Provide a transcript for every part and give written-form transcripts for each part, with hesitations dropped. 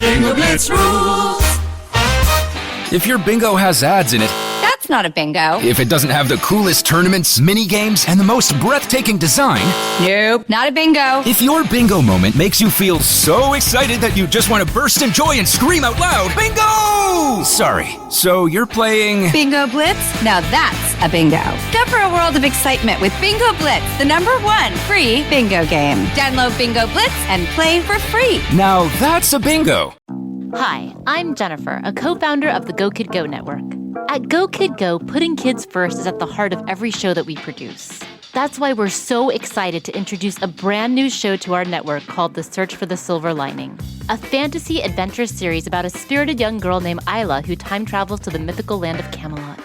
Bingo Blitz rules. If your bingo has ads in it, That's not a bingo. if it doesn't have the coolest tournaments, mini games, and the most breathtaking design, Nope, not a bingo. if your bingo moment makes you feel so excited that you just want to burst in joy and scream out loud, bingo! Sorry, so you're playing... Bingo Blitz? Now that's a bingo. Go for a world of excitement with Bingo Blitz, the #1 free bingo game. Download Bingo Blitz and play for free. Now that's a bingo. Hi, I'm Jennifer, a co-founder of the Go Kid Go network. At Go Kid Go, putting kids first is at the heart of every show that we produce. That's why we're so excited to introduce a brand new show to our network called The Search for the Silver Lining, a fantasy adventure series about a spirited young girl named Isla who time travels to the mythical land of Camelot.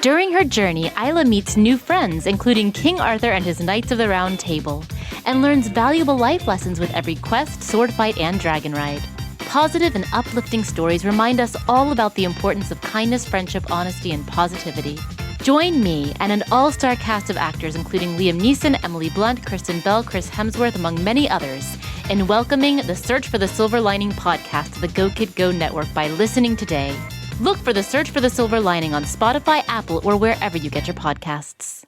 During her journey, Isla meets new friends, including King Arthur and his Knights of the Round Table, and learns valuable life lessons with every quest, sword fight, and dragon ride. Positive and uplifting stories remind us all about the importance of kindness, friendship, honesty, and positivity. Join me and an all-star cast of actors including Liam Neeson, Emily Blunt, Kristen Bell, Chris Hemsworth, among many others, in welcoming the Search for the Silver Lining podcast to the Go Kid Go network by listening today. Look for the Search for the Silver Lining on Spotify, Apple, or wherever you get your podcasts.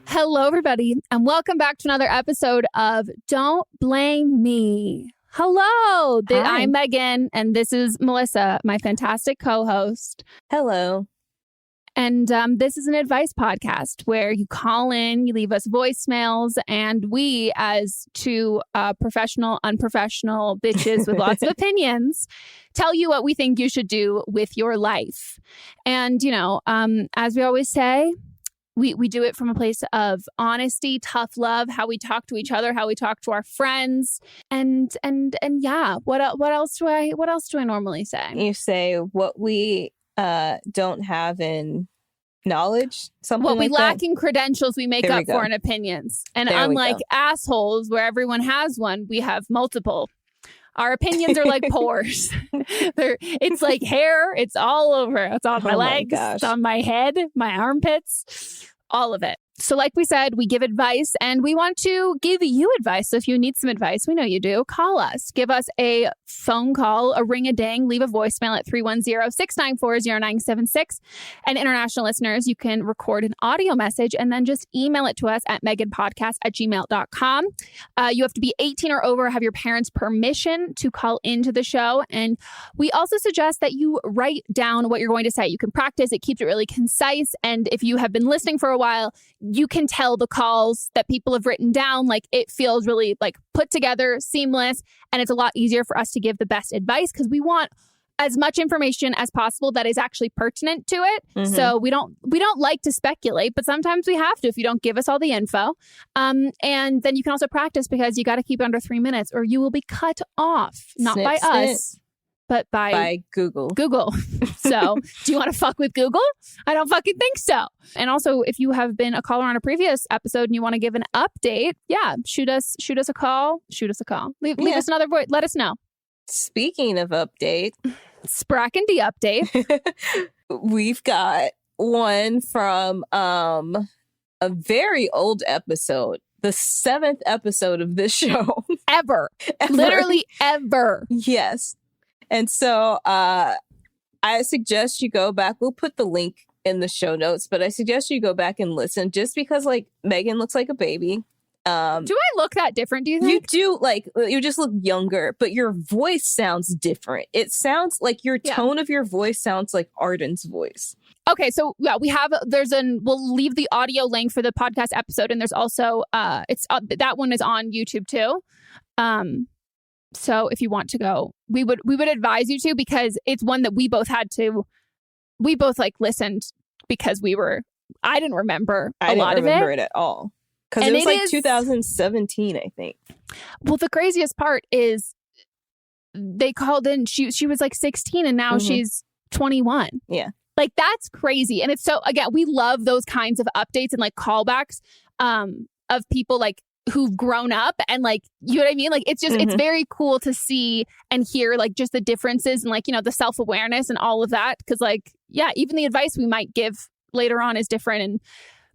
Hello, everybody, and welcome back to another episode of Don't Blame Me. Hello, Hi. I'm Megan, and this is Melissa, my fantastic co-host. Hello. And this is an advice podcast where you call in, you leave us voicemails, and we, as two professional, unprofessional bitches with lots of opinions, tell you what we think you should do with your life. And, you know, as we always say, we do it from a place of honesty, tough love, how we talk to each other, how we talk to our friends, and yeah. What else do I normally say? You say what we don't have in knowledge, something What we like lack that. in credentials, we make There we up for go. in opinions. And There we unlike go. assholes, where everyone has one, we have multiple. Our opinions are like pores. It's like hair. It's all over. It's on my Oh my legs. gosh. It's on my head, my armpits, all of it. So like we said, we give advice and we want to give you advice. So if you need some advice, we know you do, call us. Give us a phone call, a ring-a-ding, leave a voicemail at 310-694-0976. And international listeners, you can record an audio message and then just email it to us at meghanpodcast@gmail.com. You have to be 18 or over, have your parents' permission to call into the show. And we also suggest that you write down what you're going to say. You can practice. It keeps it really concise. And if you have been listening for a while, you can tell the calls that people have written down, like it feels really like put together, seamless, and it's a lot easier for us to give the best advice because we want as much information as possible that is actually pertinent to it. Mhm. So we don't like to speculate, but sometimes we have to if you don't give us all the info. And then you can also practice because you got to keep it under 3 minutes or you will be cut off, not Snip, by snip. us, but By Google. Google. So do you want to fuck with Google? I don't fucking think so. And also, if you have been a caller on a previous episode and you want to give an update, yeah, shoot us a call. Leave us another voice. Let us know. Speaking of update, Sprack and the update. we've got one from a very old episode, the 7th episode of this show. Ever. Ever. Literally ever. Yes. And so I suggest you go back. We'll put the link in the show notes, but I suggest you go back and listen just because like Megan looks like a baby. Do I look that different, do you think? You do, like, you just look younger, but your voice sounds different. It sounds like your tone of your voice sounds like Arden's voice. Okay, so yeah, we'll leave the audio link for the podcast episode, and there's also that one is on YouTube too. So if you want to go, we would advise you to because it's one that we both like listened because I didn't remember a lot of it. I didn't remember it at all. Because it And was it like is- 2017, I think. Well, the craziest part is they called in, she was like 16 and now she's 21. Yeah. Like that's crazy. And it's so, again, we love those kinds of updates and like callbacks of people like who've grown up and like, you know what I mean? Like it's just, it's very cool to see and hear like just the differences and like, you know, the self-awareness and all of that. Cause like, yeah, even the advice we might give later on is different.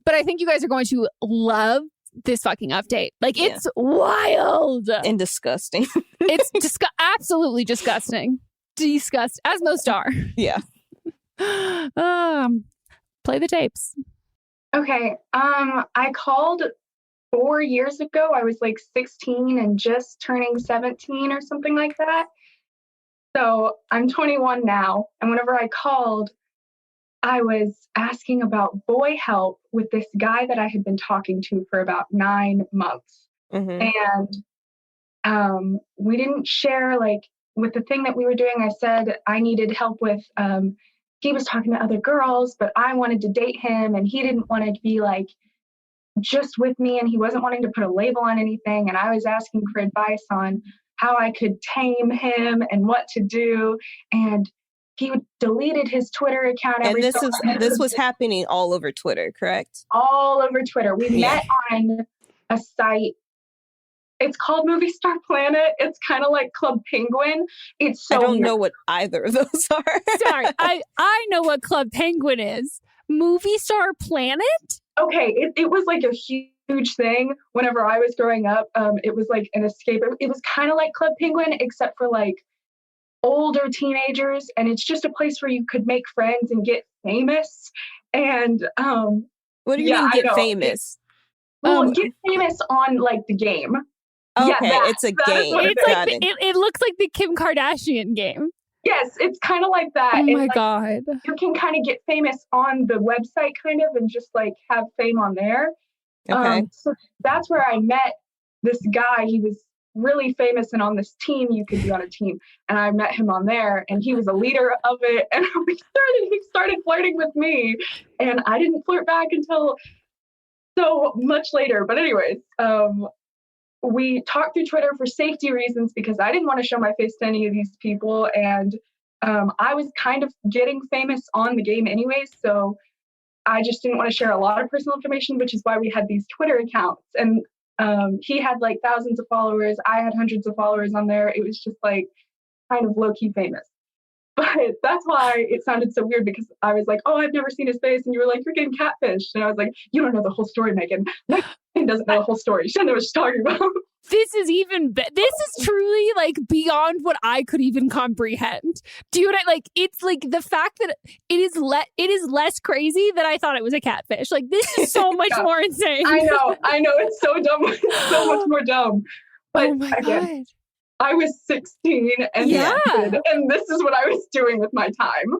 But I think you guys are going to love this fucking update. Like, it's wild. And disgusting. It's absolutely disgusting. As most are. Yeah. Play the tapes. Okay. I called 4 years ago. I was like 16 and just turning 17 or something like that. So I'm 21 now. And whenever I called, I was asking about boy help with this guy that I had been talking to for about 9 months. And we didn't share, like, with the thing that we were doing. I said I needed help with, he was talking to other girls, but I wanted to date him and he didn't want to be like just with me, and he wasn't wanting to put a label on anything. And I was asking for advice on how I could tame him and what to do. And he deleted his Twitter account. And this was happening all over Twitter, correct? All over Twitter. We met on a site. It's called Movie Star Planet. It's kind of like Club Penguin. It's so I don't weird. know what either of those are. Sorry, I know what Club Penguin is. Movie Star Planet? Okay, it was like a huge thing whenever I was growing up. It was like an escape. It was kind of like Club Penguin, except for like older teenagers. And it's just a place where you could make friends and get famous. And what do you mean get famous? Get famous on like the game. Okay, it's a game. It's like it looks like the Kim Kardashian game. Yes, it's kind of like that. Oh my like, God. You can kind of get famous on the website kind of and just like have fame on there. Okay. So that's where I met this guy. He was really famous and on this team. You could be on a team. And I met him on there and he was a leader of it. And he started flirting with me. And I didn't flirt back until so much later. But anyways, we talked through Twitter for safety reasons because I didn't want to show my face to any of these people. And I was kind of getting famous on the game anyways. So I just didn't want to share a lot of personal information, which is why we had these Twitter accounts. And he had like thousands of followers. I had hundreds of followers on there. It was just like kind of low-key famous. But that's why it sounded so weird because I was like, oh, I've never seen his face. And you were like, you're getting catfished. And I was like, you don't know the whole story, Megan. Megan doesn't know the whole story. She doesn't know what she's talking about. This is this is truly like beyond what I could even comprehend. Do you know what I like? It's like the fact that it is less crazy than I thought it was a catfish. Like this is so much more insane. I know. It's so dumb. It's so much more dumb. But oh my again, God. I was 16 and and this is what I was doing with my time.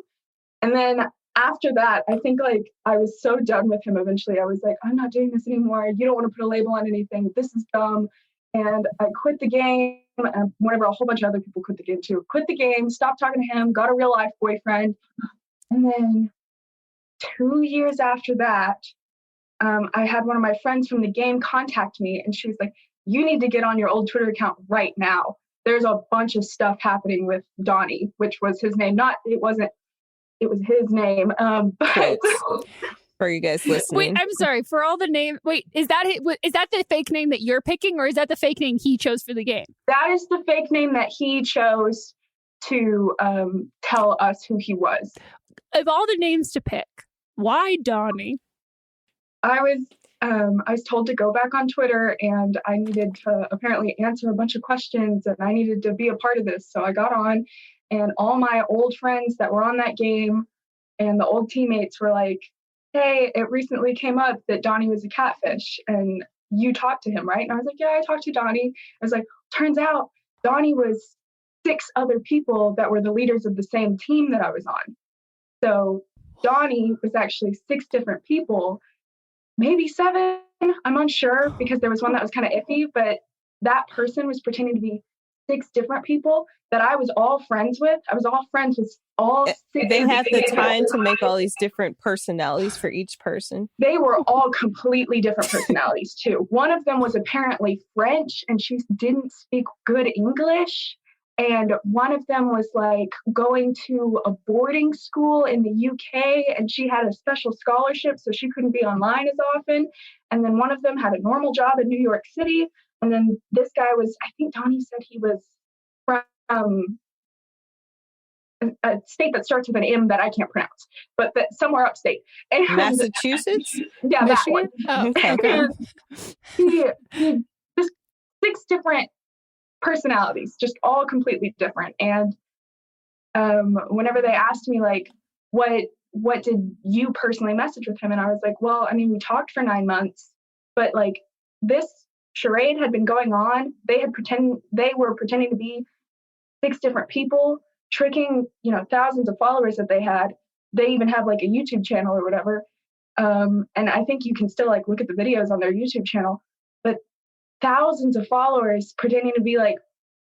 And then after that, I think like I was so done with him eventually. I was like, I'm not doing this anymore. You don't want to put a label on anything. This is dumb. And I quit the game. And whenever a whole bunch of other people quit the game too. Quit the game, stopped talking to him, got a real life boyfriend. And then 2 years after that, I had one of my friends from the game contact me. And she was like, you need to get on your old Twitter account right now. There's a bunch of stuff happening with Donnie, which was his name. It was his name. But for you guys listening. Wait, I'm sorry. For all the name, wait, is that the fake name that you're picking, or is that the fake name he chose for the game? That is the fake name that he chose to tell us who he was. Of all the names to pick, why Donnie? I was told to go back on Twitter and I needed to apparently answer a bunch of questions and I needed to be a part of this. So I got on and all my old friends that were on that game and the old teammates were like, hey, it recently came up that Donnie was a catfish and you talked to him, right? And I was like, yeah, I talked to Donnie. I was like, turns out Donnie was 6 other people that were the leaders of the same team that I was on. So Donnie was actually 6 different people, maybe 7, I'm unsure because there was one that was kind of iffy, but that person was pretending to be 6 different people that I was all friends with. I was all friends with all 6. They had the time to make all these different personalities for each person. They were all completely different personalities too. One of them was apparently French and she didn't speak good English. And one of them was like going to a boarding school in the UK and she had a special scholarship so she couldn't be online as often. And then one of them had a normal job in New York City. And then this guy was, I think Donnie said he was from a state that starts with an M that I can't pronounce, but that somewhere upstate. And, Massachusetts? Yeah, that one. Oh, Okay. And he just 6 different personalities, just all completely different. And whenever they asked me, like, what did you personally message with him? And I was like, well, I mean, we talked for 9 months, but like this charade had been going on. They were pretending to be 6 different people, tricking, thousands of followers that they had. They even have like a YouTube channel or whatever. And I think you can still like look at the videos on their YouTube channel, but thousands of followers pretending to be like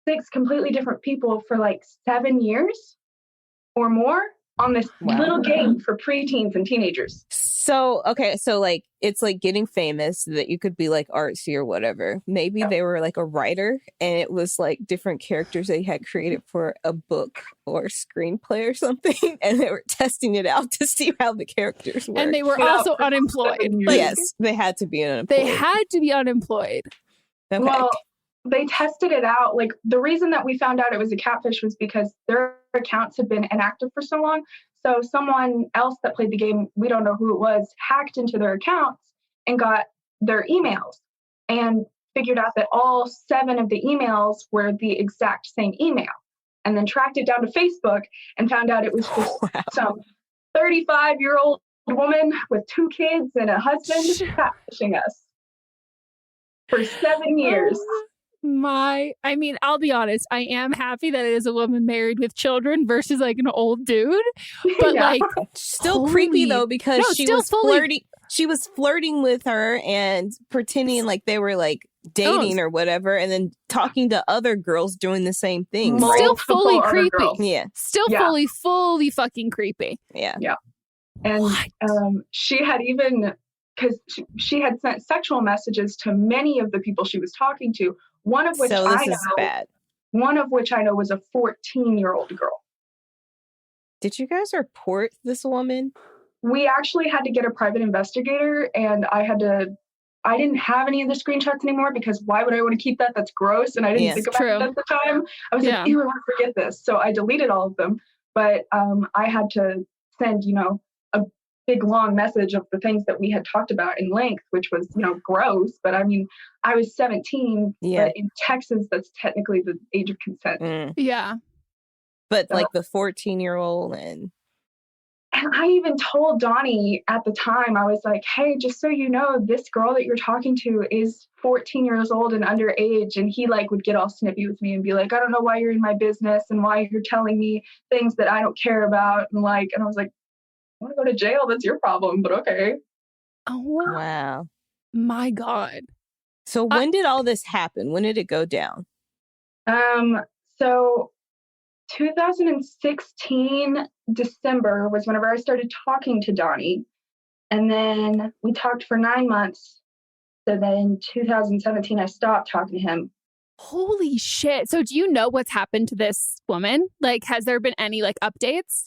6 completely different people for like 7 years or more on this little game for preteens and teenagers. So, okay, so like it's like getting famous so that you could be like artsy or whatever. Maybe they were like a writer and it was like different characters they had created for a book or screenplay or something, and they were testing it out to see how the characters worked. And they were also unemployed. Yes, they had to be unemployed. They had to be unemployed. Okay. Well, they tested it out. Like the reason that we found out it was a catfish was because their accounts had been inactive for so long. So someone else that played the game, we don't know who it was, hacked into their accounts and got their emails and figured out that all 7 of the emails were the exact same email, and then tracked it down to Facebook and found out it was just some 35-year-old woman with 2 kids and a husband catfishing us for 7 years. I mean, I'll be honest, I am happy that it is a woman married with children versus like an old dude. But like still creepy though, because she was flirting with her and pretending like they were like dating or whatever, and then talking to other girls doing the same thing. Still fully creepy. Yeah. Still fully fucking creepy. Yeah. Yeah. And she had even, because she had sent sexual messages to many of the people she was talking to, one of which I know was a 14-year-old girl. Did you guys report this woman? We actually had to get a private investigator, and I didn't have any of the screenshots anymore because why would I want to keep that? That's gross. And I didn't think about it at the time. I was like, ew, I want to forget this. So I deleted all of them. But I had to send, a big long message of the things that we had talked about in length, which was, gross. But I mean, I was 17, but in Texas, that's technically the age of consent. Yeah. But like the 14-year-old and I even told Donnie at the time, I was like, hey, just so you know, this girl that you're talking to is 14 years old and underage. And he like would get all snippy with me and be like, I don't know why you're in my business and why you're telling me things that I don't care about. And I was like, I want to go to jail. That's your problem, but okay. Oh, wow. My God. So when did all this happen? When did it go down? So 2016 December was whenever I started talking to Donnie. And then we talked for 9 months. So then 2017, I stopped talking to him. Holy shit. So do you know what's happened to this woman? Like, has there been any like updates?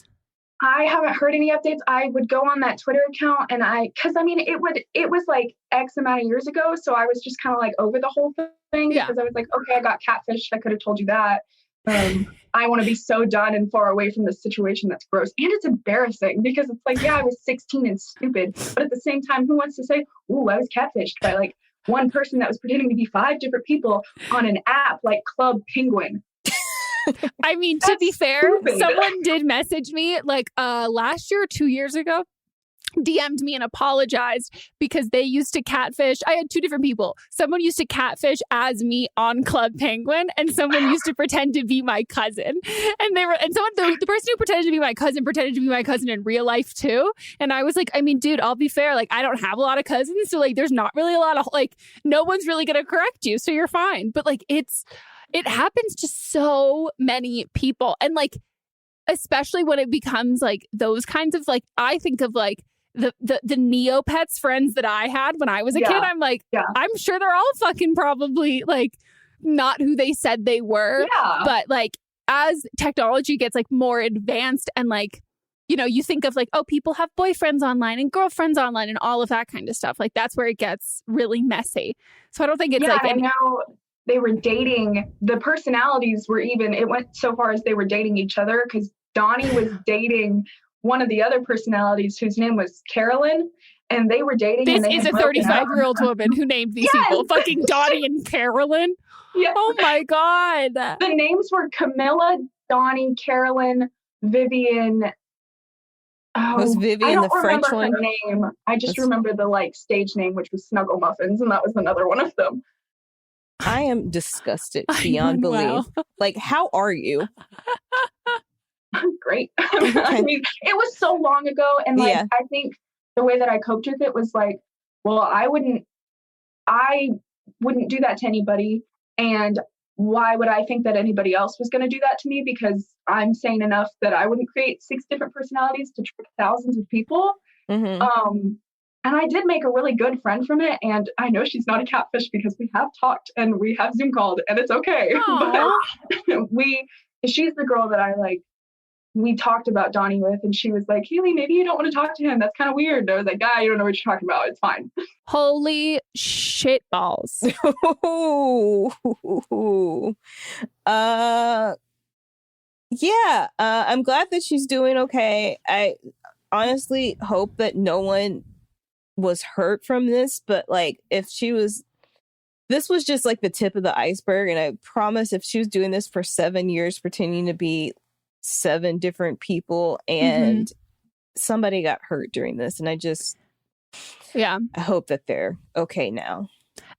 I haven't heard any updates. I would go on that Twitter account and it was like X amount of years ago. So I was just kind of like over the whole thing because I was like, okay, I got catfished. I could have told you that. I want to be so done and far away from this situation that's gross. And it's embarrassing because it's like, yeah, I was 16 and stupid. But at the same time, who wants to say, ooh, I was catfished by like one person that was pretending to be 5 different people on an app like Club Penguin? I mean, to be fair, someone did message me like last year or 2 years ago, DM'd me and apologized because they used to catfish. I had 2 different people. Someone used to catfish as me on Club Penguin, and someone used to pretend to be my cousin. And the person who pretended to be my cousin pretended to be my cousin in real life too. And I was like, I mean, dude, I'll be fair. Like, I don't have a lot of cousins, so like, there's not really a lot of like, no one's really gonna correct you, so you're fine. But like, it happens to so many people, and like, especially when it becomes like those kinds of like, I think of like the Neopets friends that I had when I was a kid. I'm like, I'm sure they're all fucking probably like not who they said they were. But like, as technology gets like more advanced and like, you think of like, oh, people have boyfriends online and girlfriends online and all of that kind of stuff. Like, that's where it gets really messy. So I don't think it's like and now they were dating. The personalities were even, it went so far as they were dating each other because Donnie was dating one of the other personalities whose name was Carolyn, and they were dating. This and they is had a broken up. 35-year-old woman who named these people. Fucking Donnie and Carolyn. Yeah. Oh my God. The names were Camilla, Donnie, Carolyn, Vivian. Was Vivian the French her one? name. I just remember the like stage name, which was Snuggle Muffins, and that was another one of them. I am disgusted beyond belief. Wow. Like, how are you? Great. I mean, it was so long ago, and like Yeah. I think the way that I coped with it was like, well, I wouldn't do that to anybody, and why would I think that anybody else was going to do that to me? Because I'm sane enough that I wouldn't create 6 different personalities to trick thousands of people. Mm-hmm. And I did make a really good friend from it. And I know she's not a catfish because we have talked and we have Zoom called, and it's okay. But she's the girl that I like. We talked about Donnie with, and she was like, Haley, maybe you don't want to talk to him. That's kind of weird. And I was like, you don't know what you're talking about. It's fine. Holy shit balls. Yeah. I'm glad that she's doing okay. I honestly hope that no one was hurt from this, but like this was just like the tip of the iceberg. And I promise if she was doing this for 7 years, pretending to be 7 different people, and somebody got hurt during this, and I hope that they're okay now.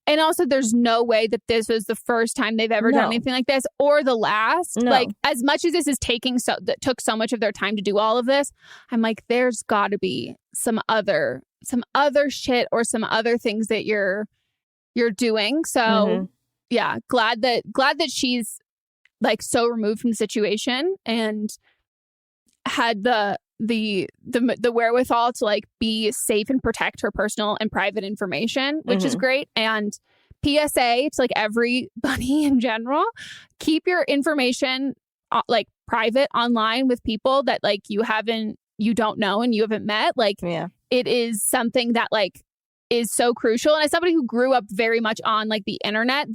And also, there's no way that this was the first time they've ever done anything like this, or the last. No. Like, as much as this is that took so much of their time to do all of this, I'm like, there's got to be some other shit or some other things that you're doing. So yeah, glad that she's like so removed from the situation and had the wherewithal to like be safe and protect her personal and private information, which is great. And PSA to like everybody in general, keep your information like private online with people that like you don't know and you haven't met. Like it is something that like is so crucial. And as somebody who grew up very much on like the internet,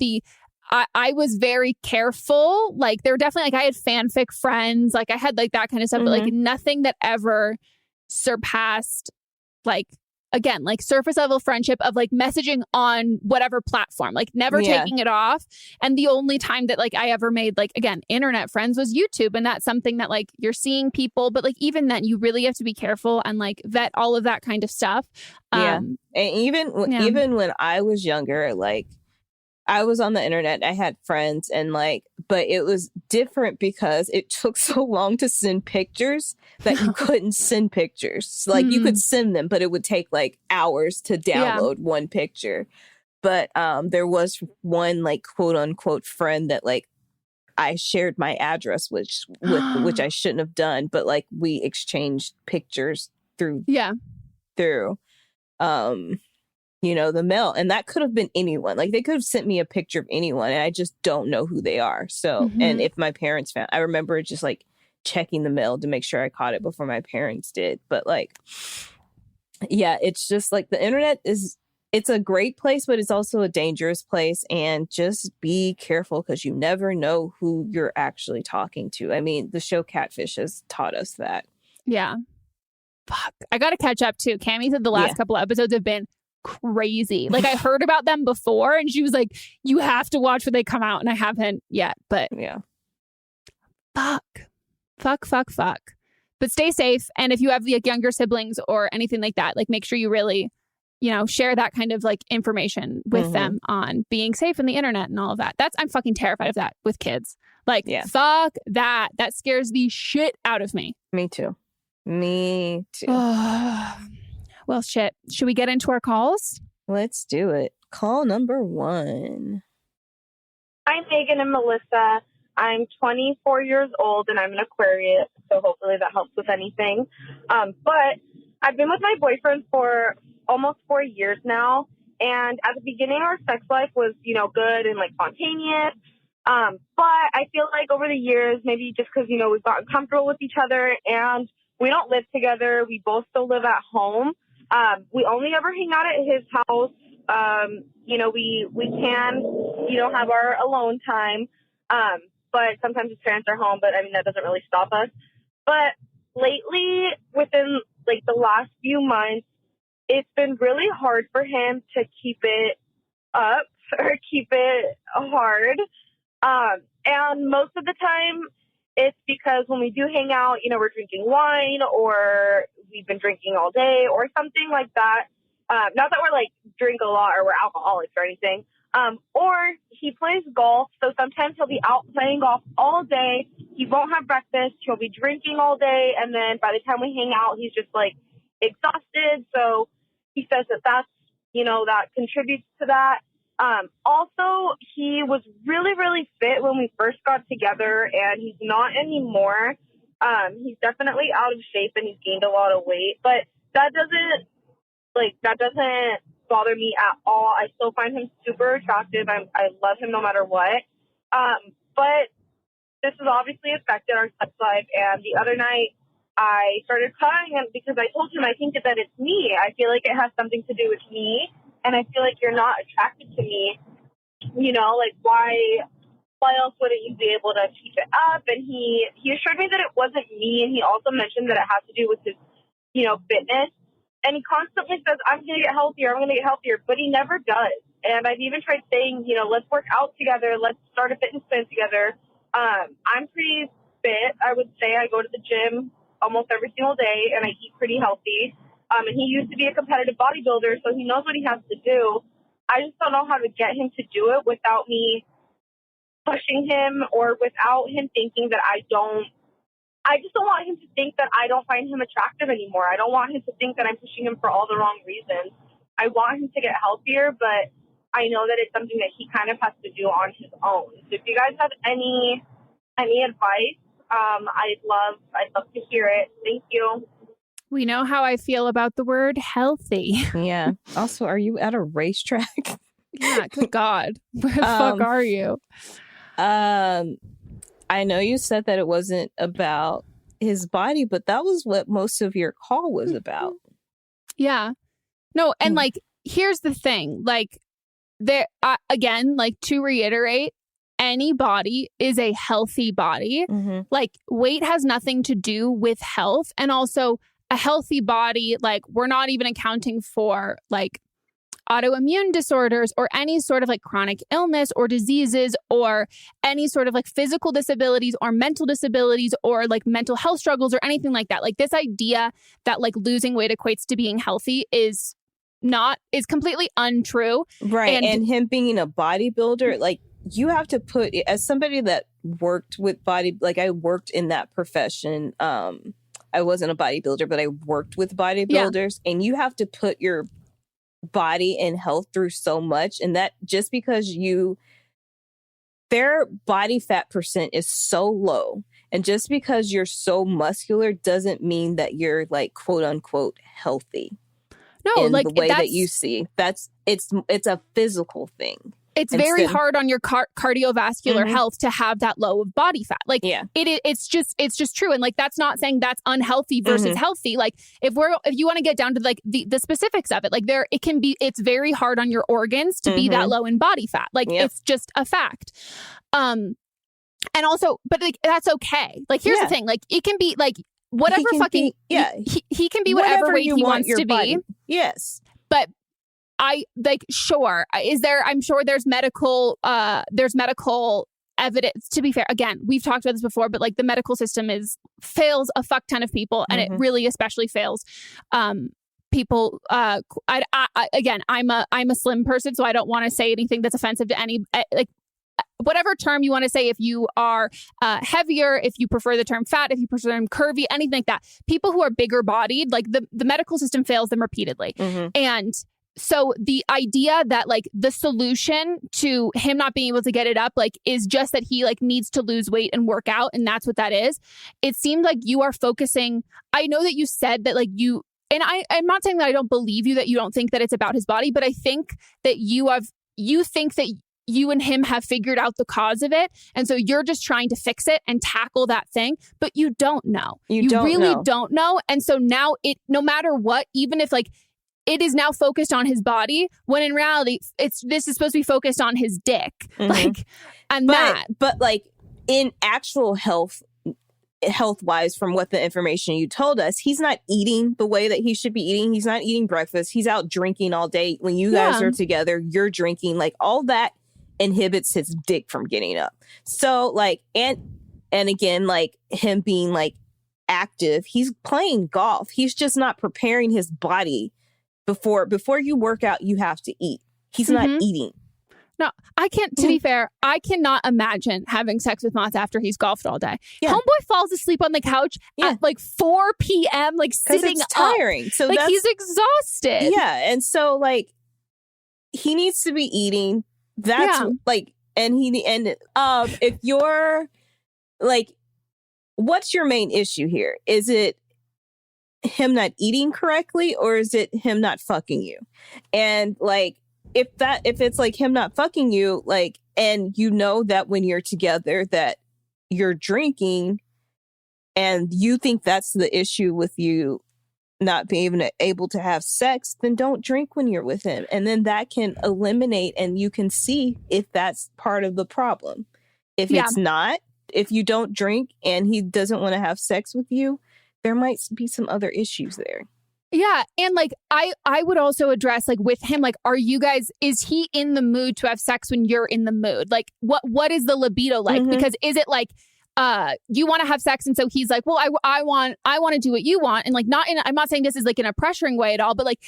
I was very careful. Like there were definitely like I had fanfic friends, like I had like that kind of stuff, but like nothing that ever surpassed like, again, like surface level friendship of like messaging on whatever platform, like never taking it off. And the only time that like I ever made like, again, internet friends was YouTube. And that's something that like you're seeing people, but like even then you really have to be careful and like vet all of that kind of stuff. And even when I was younger, like I was on the internet, I had friends, and like, but it was different because it took so long to send pictures that you couldn't send pictures. Like you could send them, but it would take like hours to download one picture. But there was one like quote unquote friend that like I shared my address with which I shouldn't have done, but like we exchanged pictures through the mail, and that could have been anyone. Like they could have sent me a picture of anyone, and I just don't know who they are. So, and if my parents found, I remember just like checking the mail to make sure I caught it before my parents did. But like, yeah, it's just like the internet it's a great place, but it's also a dangerous place, and just be careful because you never know who you're actually talking to. I mean, the show Catfish has taught us that. Yeah. Fuck. I got to catch up too. Cammie said the last couple of episodes have been crazy. Like I heard about them before, and she was like, you have to watch when they come out, and I haven't yet. But yeah. Fuck. But stay safe. And if you have like younger siblings or anything like that, like make sure you really, share that kind of like information with them on being safe in the internet and all of that. I'm fucking terrified of that with kids. Like, fuck that. That scares the shit out of me. Me too. Well, shit. Should we get into our calls? Let's do it. Call number 1. Hi, Megan and Melissa. I'm 24 years old and I'm an Aquarius, so hopefully that helps with anything. But I've been with my boyfriend for almost 4 years now. And at the beginning, our sex life was, good and like spontaneous. But I feel like over the years, maybe just because, we've gotten comfortable with each other and we don't live together. We both still live at home. We only ever hang out at his house. We can, have our alone time. But sometimes his parents are home, but I mean, that doesn't really stop us. But lately, within like the last few months, it's been really hard for him to keep it up or keep it hard. And most of the time, it's because when we do hang out, you know, we're drinking wine or we've been drinking all day or something like that. Not that we're like drink a lot or we're alcoholics or anything. Or he plays golf. So sometimes he'll be out playing golf all day. He won't have breakfast. He'll be drinking all day. And then by the time we hang out, he's just like exhausted. So he says that that's, you know, that contributes to that. Also, he was really, really fit when we first got together, and he's not anymore. He's definitely out of shape and he's gained a lot of weight, but that doesn't bother me at all. I still find him super attractive. I love him no matter what. But this has obviously affected our sex life. And the other night I started crying because I told him I think that it's me. I feel like it has something to do with me. And I feel like you're not attracted to me, you know, like why else wouldn't you be able to keep it up? And he assured me that it wasn't me. And he also mentioned that it has to do with his, you know, fitness. And he constantly says, I'm going to get healthier. But he never does. And I've even tried saying, you know, let's work out together. Let's start a fitness plan together. I'm pretty fit. I would say I go to the gym almost every single day and I eat pretty healthy. And he used to be a competitive bodybuilder, so he knows what he has to do. I just don't know how to get him to do it without me pushing him or without him thinking that I just don't want him to think that I don't find him attractive anymore. I don't want him to think that I'm pushing him for all the wrong reasons. I want him to get healthier, but I know that it's something that he kind of has to do on his own. So if you guys have any advice, I'd love to hear it. Thank you. We know how I feel about the word healthy. Yeah. Also, are you at a racetrack? Yeah, good God. Where the fuck are you? I know you said that it wasn't about his body, but that was what most of your call was about. Yeah. No, and like, here's the thing. Like, there again, like to reiterate, any body is a healthy body. Mm-hmm. Like, weight has nothing to do with health. And also, a healthy body, like, we're not even accounting for like autoimmune disorders or any sort of like chronic illness or diseases or any sort of like physical disabilities or mental disabilities or like mental health struggles or anything like that. Like, this idea that like losing weight equates to being healthy is completely untrue. Right. And him being a bodybuilder, like, you have to put, as somebody that worked with I worked in that profession. I wasn't a bodybuilder, but I worked with bodybuilders, and you have to put your body and health through so much. And that just because their body fat percent is so low, and just because you're so muscular doesn't mean that you're like quote unquote healthy. No, in like the way that you see. It's a physical thing. It's very hard on your cardiovascular health to have that low of body fat. Like, it's just true. And like, that's not saying that's unhealthy versus healthy. Like, if you want to get down to like the specifics of it, like it's very hard on your organs to be that low in body fat. Like, it's just a fact. And also, but like, that's okay. Like, here's the thing, like, it can be like whatever fucking, he can be whatever weight he wants to be. Yes. But sure. I'm sure there's medical evidence. To be fair, again, we've talked about this before, but like the medical system fails a fuck ton of people, and it really especially fails people. Again, I'm a slim person, so I don't want to say anything that's offensive to any like. Whatever term you want to say, if you are heavier, if you prefer the term fat, if you prefer the term curvy, anything like that. People who are bigger bodied, like the medical system fails them repeatedly. And so the idea that like the solution to him not being able to get it up, like, is just that he like needs to lose weight and work out, and that's what that is. It seems like you are focusing. I know that you said that like you, and I'm not saying that I don't believe you, that you don't think that it's about his body, but I think that you think that you and him have figured out the cause of it. And so you're just trying to fix it and tackle that thing, but you don't know. You really don't know. And so now no matter what, even if like it is now focused on his body, when in reality, this is supposed to be focused on his dick. Like, but like in actual health, health-wise from what the information you told us. He's not eating the way that he should be eating. He's not eating breakfast. He's out drinking all day. When you guys are together, you're drinking. Like, all that inhibits his dick from getting up. So, like, and again, like, him being, like, active, he's playing golf. He's just not preparing his body before you work out. You have to eat. He's not eating. No, I can't, to be fair, I cannot imagine having sex with Monts after he's golfed all day. Yeah. Homeboy falls asleep on the couch at like 4 p.m., like sitting it's tiring. up. So like, he's exhausted. Yeah. And so, like, he needs to be eating. That's like, and if you're like, what's your main issue here? Is it him not eating correctly, or is it him not fucking you? And like, if it's like him not fucking you, like, and you know that when you're together that you're drinking, and you think that's the issue with you not being able to have sex, then don't drink when you're with him. And then that can eliminate, and you can see if that's part of the problem. If it's not, if you don't drink and he doesn't want to have sex with you, there might be some other issues there. Yeah. And like, I would also address, like, with him, like, is he in the mood to have sex when you're in the mood? Like, what is the libido like? Because is it like, you want to have sex, and so he's like, well, I want to do what you want. And like, I'm not saying this is like in a pressuring way at all, but like,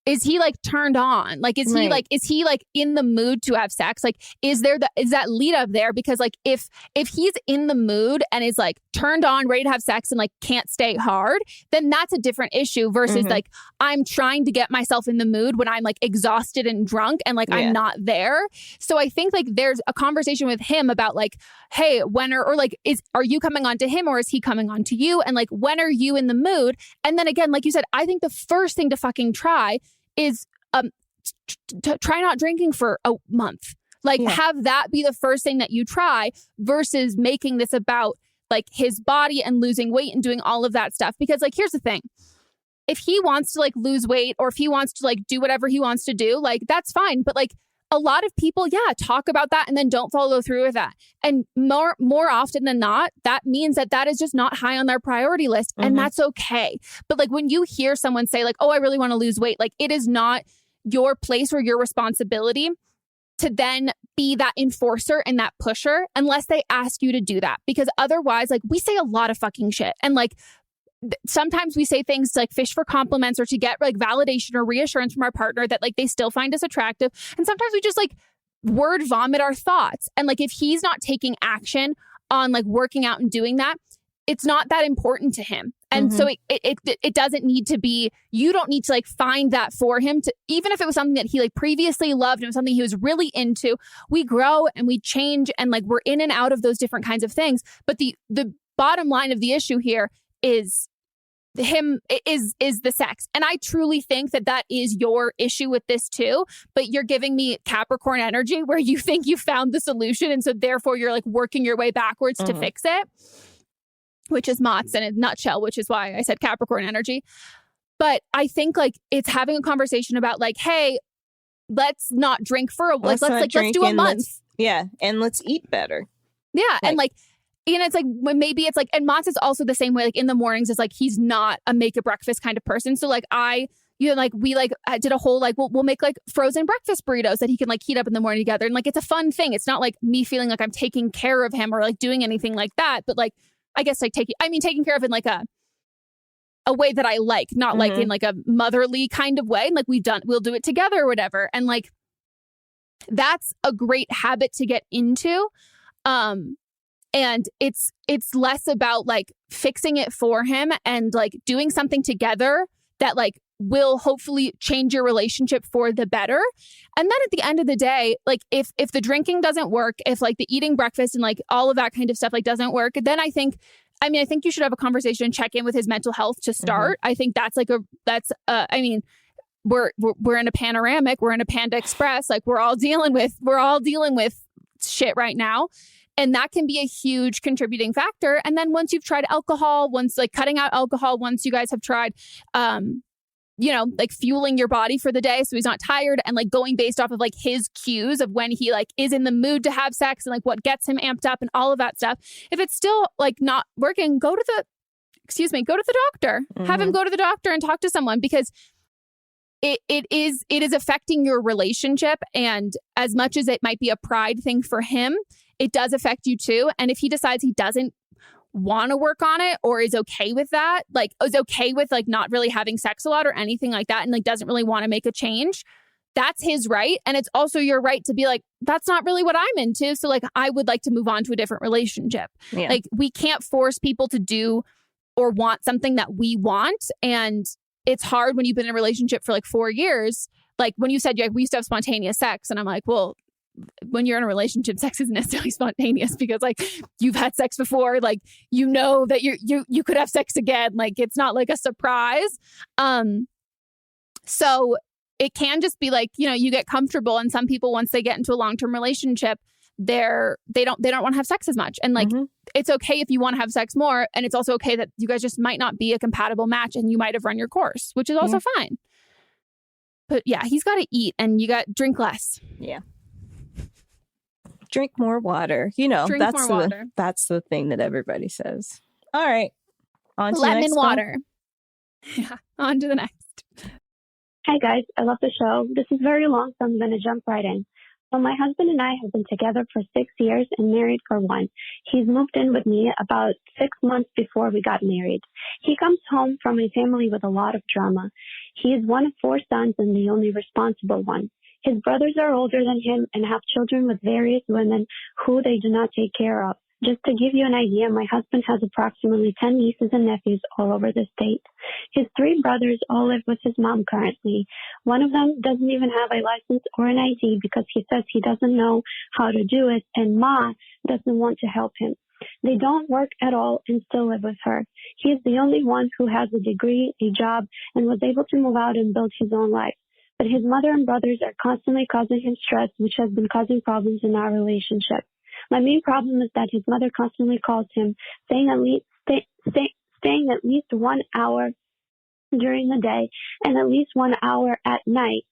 is he like turned on? Like, is he like in the mood to have sex? Like, is that lead up there? Because like, if he's in the mood and is like turned on, ready to have sex, and like can't stay hard, then that's a different issue versus like, I'm trying to get myself in the mood when I'm like exhausted and drunk and like I'm not there. So I think like there's a conversation with him about like, hey, are you coming on to him, or is he coming on to you? And like, when are you in the mood? And then again, like you said, I think the first thing to fucking try is try not drinking for a month. Like, have that be the first thing that you try versus making this about like his body and losing weight and doing all of that stuff. Because like, here's the thing. If he wants to like lose weight, or if he wants to like do whatever he wants to do, like, that's fine. But like, a lot of people, talk about that and then don't follow through with that. And more often than not, that means that is just not high on their priority list. And that's okay. But like, when you hear someone say like, oh, I really want to lose weight, like, it is not your place or your responsibility to then be that enforcer and that pusher unless they ask you to do that. Because otherwise, like, we say a lot of fucking shit. And like, sometimes we say things to like fish for compliments or to get like validation or reassurance from our partner that like they still find us attractive. And sometimes we just like word vomit our thoughts. And like, if he's not taking action on like working out and doing that, it's not that important to him. And so it doesn't need to be, you don't need to like find that for him to, even if it was something that he like previously loved and it was something he was really into, we grow and we change and like we're in and out of those different kinds of things. But the bottom line of the issue here is the sex. And I truly think that is your issue with this too, but you're giving me Capricorn energy where you think you found the solution. And so therefore you're like working your way backwards to fix it, which is Monts in a nutshell, which is why I said Capricorn energy. But I think like it's having a conversation about like, hey, let's not drink for a, let's do a month. And let's eat better. Yeah. Like, and like, and it's like, maybe it's like, and Monts is also the same way, like in the mornings, it's like, he's not a make a breakfast kind of person. So like we did a whole, like, we'll make like frozen breakfast burritos that he can like heat up in the morning together. And like, it's a fun thing. It's not like me feeling like I'm taking care of him or like doing anything like that. But like, I guess like taking care of it in like a way that I like, not like in like a motherly kind of way. And like we'll do it together or whatever. And like, that's a great habit to get into. And it's less about like fixing it for him and like doing something together that like will hopefully change your relationship for the better. And then at the end of the day, like if the drinking doesn't work, if like the eating breakfast and like all of that kind of stuff like doesn't work, then I think you should have a conversation and check in with his mental health to start. I think that's we're in a panoramic, we're in a Panda Express, like we're all dealing with shit right now. And that can be a huge contributing factor. And then once you've tried alcohol, once like cutting out alcohol, once you guys have tried like fueling your body for the day so he's not tired, and like going based off of like his cues of when he like is in the mood to have sex and like what gets him amped up and all of that stuff. If it's still like not working, go to the doctor. Have him go to the doctor and talk to someone, because it is affecting your relationship. And as much as it might be a pride thing for him, it does affect you too. And if he decides he doesn't want to work on it, or is okay with that, like is okay with like not really having sex a lot or anything like that, and like doesn't really want to make a change, that's his right. And it's also your right to be like, that's not really what I'm into. So like, I would like to move on to a different relationship. Yeah. Like we can't force people to do or want something that we want. And it's hard when you've been in a relationship for like 4 years. Like when you said we used to have spontaneous sex, and I'm like, well, when you're in a relationship, sex isn't necessarily spontaneous, because like you've had sex before, like you know that you could have sex again. Like it's not like a surprise. So it can just be like, you get comfortable, and some people, once they get into a long-term relationship, they don't want to have sex as much. And like it's okay if you want to have sex more, and it's also okay that you guys just might not be a compatible match and you might have run your course, which is also fine. But yeah, he's got to eat, and you got drink less. Yeah. Drink more water. That's the thing that everybody says. All right. On to lemon the next water. Yeah. On to the next. Hi guys, I love the show. This is very long, so I'm going to jump right in. So my husband and I have been together for 6 years and married for 1. He's moved in with me about 6 months before we got married. He comes home from a family with a lot of drama. He is one of 4 sons and the only responsible one. His brothers are older than him and have children with various women who they do not take care of. Just to give you an idea, my husband has approximately 10 nieces and nephews all over the state. His 3 brothers all live with his mom currently. One of them doesn't even have a license or an ID because he says he doesn't know how to do it, and Ma doesn't want to help him. They don't work at all and still live with her. He is the only one who has a degree, a job, and was able to move out and build his own life. But his mother and brothers are constantly causing him stress, which has been causing problems in our relationship. My main problem is that his mother constantly calls him, staying at least 1 hour during the day and at least 1 hour at night,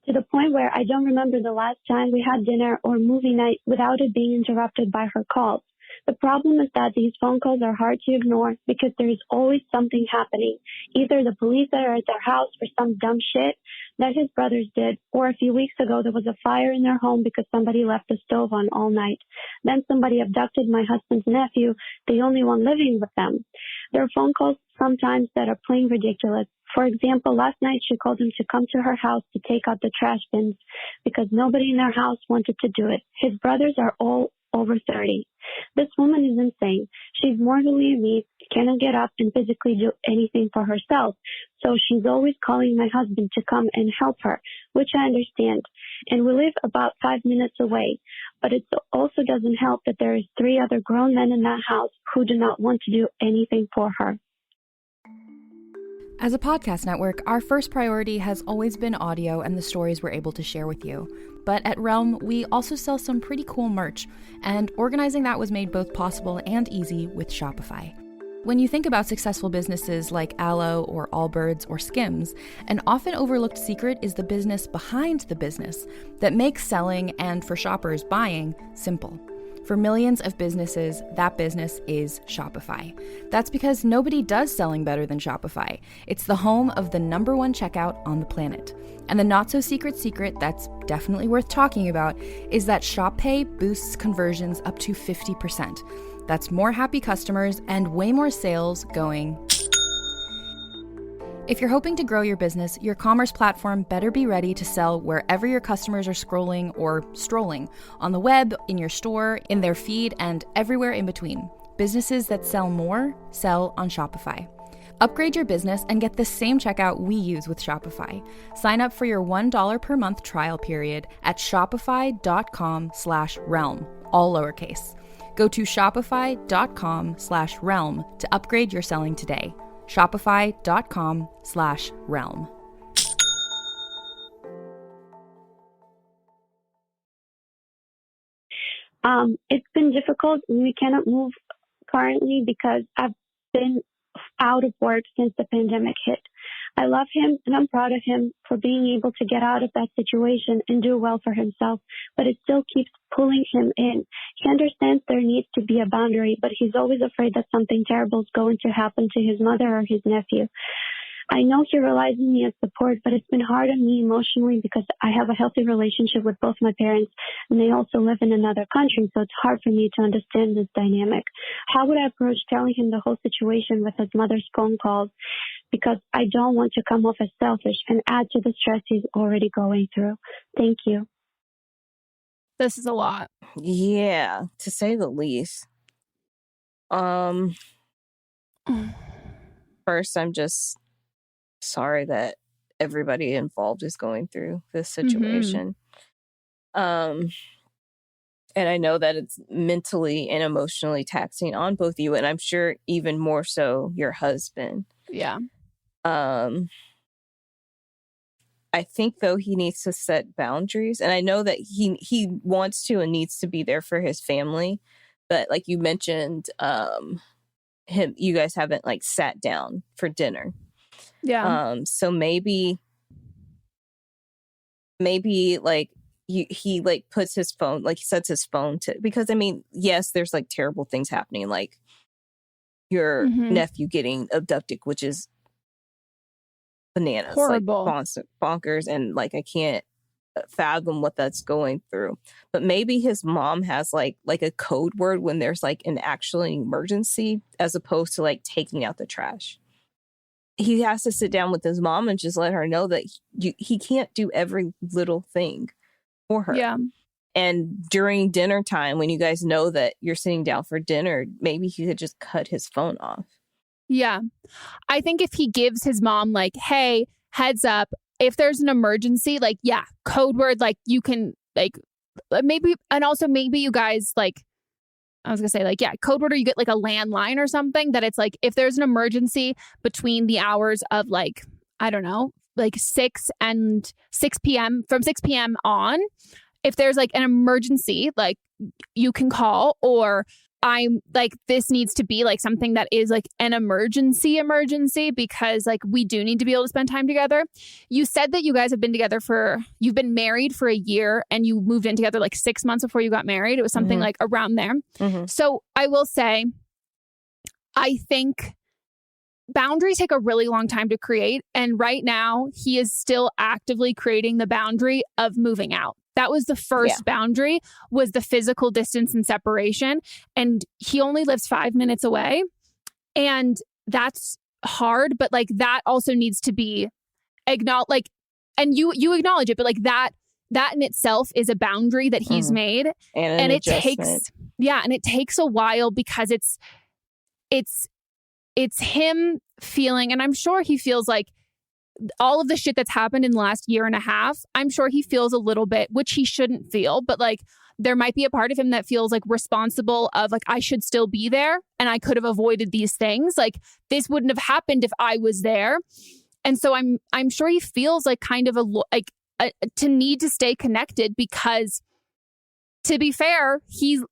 to the point where I don't remember the last time we had dinner or movie night without it being interrupted by her calls. The problem is that these phone calls are hard to ignore because there is always something happening. Either the police are at their house for some dumb shit that his brothers did, or a few weeks ago there was a fire in their home because somebody left the stove on all night. Then somebody abducted my husband's nephew, the only one living with them. There are phone calls sometimes that are plain ridiculous. For example, last night she called him to come to her house to take out the trash bins because nobody in their house wanted to do it. His brothers are all over 30. This woman is insane. She's mortally weak, cannot get up and physically do anything for herself. So she's always calling my husband to come and help her, which I understand. And we live about 5 minutes away. But it also doesn't help that there is 3 other grown men in that house who do not want to do anything for her. As a podcast network, our first priority has always been audio and the stories we're able to share with you. But at Realm, we also sell some pretty cool merch, and organizing that was made both possible and easy with Shopify. When you think about successful businesses like Aloe or Allbirds or Skims, an often overlooked secret is the business behind the business that makes selling and, for shoppers, buying simple. For millions of businesses, that business is Shopify. That's because nobody does selling better than Shopify. It's the home of the #1 checkout on the planet. And the not-so-secret secret that's definitely worth talking about is that ShopPay boosts conversions up to 50%. That's more happy customers and way more sales going. If you're hoping to grow your business, your commerce platform better be ready to sell wherever your customers are scrolling or strolling, on the web, in your store, in their feed, and everywhere in between. Businesses that sell more, sell on Shopify. Upgrade your business and get the same checkout we use with Shopify. Sign up for your $1 per month trial period at shopify.com/realm, all lowercase. Go to shopify.com/realm to upgrade your selling today. Shopify.com/realm. It's been difficult. We cannot move currently because I've been out of work since the pandemic hit. I love him and I'm proud of him for being able to get out of that situation and do well for himself, but it still keeps pulling him in. He understands there needs to be a boundary, but he's always afraid that something terrible is going to happen to his mother or his nephew. I know he relies on me as support, but it's been hard on me emotionally because I have a healthy relationship with both my parents and they also live in another country, so it's hard for me to understand this dynamic. How would I approach telling him the whole situation with his mother's phone calls? Because I don't want to come off as selfish and add to the stress he's already going through. Thank you. This is a lot. Yeah, to say the least. First, I'm just sorry that everybody involved is going through this situation. And I know that it's mentally and emotionally taxing on both you, and I'm sure even more so your husband. Yeah. I think though he needs to set boundaries, and I know that he wants to and needs to be there for his family, but like you mentioned, you guys haven't like sat down for dinner. Yeah. So maybe like he like puts his phone, like he sets his phone to, because I mean, yes, there's like terrible things happening, like your nephew getting abducted, which is bananas, horrible, like bonkers, and like I can't fathom what that's going through. But maybe his mom has like a code word when there's like an actual emergency, as opposed to like taking out the trash. He has to sit down with his mom and just let her know that he can't do every little thing for her. Yeah. And during dinner time, when you guys know that you're sitting down for dinner, maybe he could just cut his phone off. Yeah. I think if he gives his mom like, hey, heads up, if there's an emergency, like, yeah, code word, like you can like maybe, and also maybe you guys like, I was gonna say like, yeah, code word, or you get like a landline or something that it's like, if there's an emergency between the hours of like, I don't know, like 6 and 6 p.m. from 6 p.m. on, if there's like an emergency, like you can call, or I'm like, this needs to be like something that is like an emergency, because like we do need to be able to spend time together. You said that you guys have been together you've been married for a year and you moved in together like 6 months before you got married. It was something like around there. So I will say, I think boundaries take a really long time to create. And right now he is still actively creating the boundary of moving out. That was the first boundary, was the physical distance and separation. And he only lives 5 minutes away. And that's hard, but like that also needs to be acknowledged, like, and you acknowledge it, but like that in itself is a boundary that he's made. And it takes a while, because it's him feeling, and I'm sure he feels like all of the shit that's happened in the last year and a half, I'm sure he feels a little bit, which he shouldn't feel, but like there might be a part of him that feels like responsible of like, I should still be there and I could have avoided these things. Like this wouldn't have happened if I was there. And so I'm sure he feels like kind of to need to stay connected, because to be fair,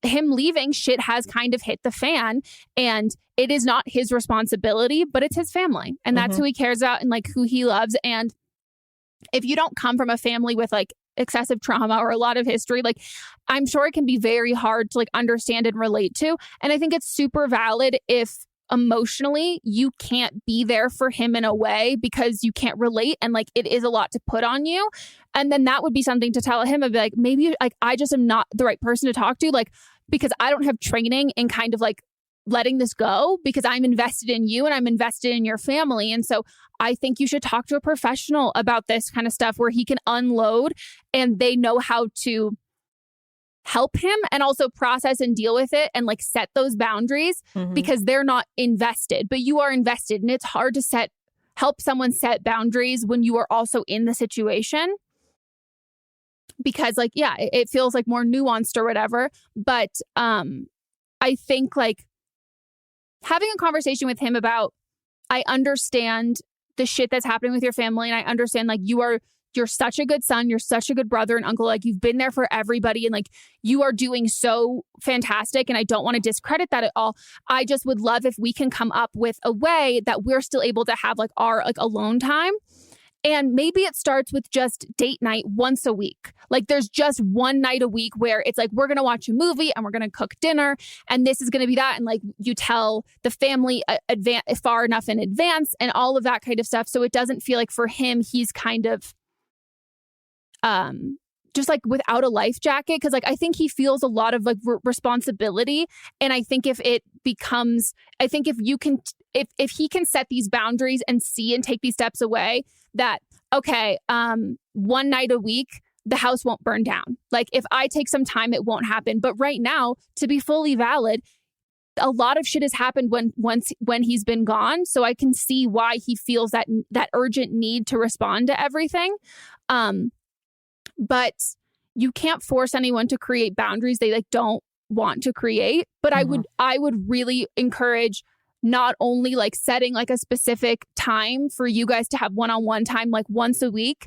him leaving, shit has kind of hit the fan, and it is not his responsibility, but it's his family. And that's who he cares about and like who he loves. And if you don't come from a family with like excessive trauma or a lot of history, like I'm sure it can be very hard to like understand and relate to. And I think it's super valid if emotionally you can't be there for him in a way because you can't relate, and like it is a lot to put on you. And then that would be something to tell him, and be like, maybe like I just am not the right person to talk to, like because I don't have training in kind of like letting this go, because I'm invested in you and I'm invested in your family. And so I think you should talk to a professional about this kind of stuff where he can unload and they know how to help him and also process and deal with it and like set those boundaries, because they're not invested, but you are invested. And it's hard to help someone set boundaries when you are also in the situation, because like, yeah, it feels like more nuanced or whatever. But I think like having a conversation with him about, I understand the shit that's happening with your family, and I understand like you are you're such a good son. You're such a good brother and uncle. Like, you've been there for everybody and like you are doing so fantastic. And I don't want to discredit that at all. I just would love if we can come up with a way that we're still able to have like our like alone time. And maybe it starts with just date night once a week. Like, there's just one night a week where it's like, we're going to watch a movie and we're going to cook dinner and this is going to be that. And like, you tell the family far enough in advance and all of that kind of stuff. So it doesn't feel like for him, he's kind of just like without a life jacket. Cause like, I think he feels a lot of like responsibility. And I think if it becomes, I think if you can, if he can set these boundaries and see and take these steps away, that, okay, one night a week, the house won't burn down. Like, if I take some time, it won't happen. But right now, to be fully valid, a lot of shit has happened when he's been gone. So I can see why he feels that urgent need to respond to everything. But you can't force anyone to create boundaries they like don't want to create. But I would really encourage not only like setting like a specific time for you guys to have one-on-one time, like once a week,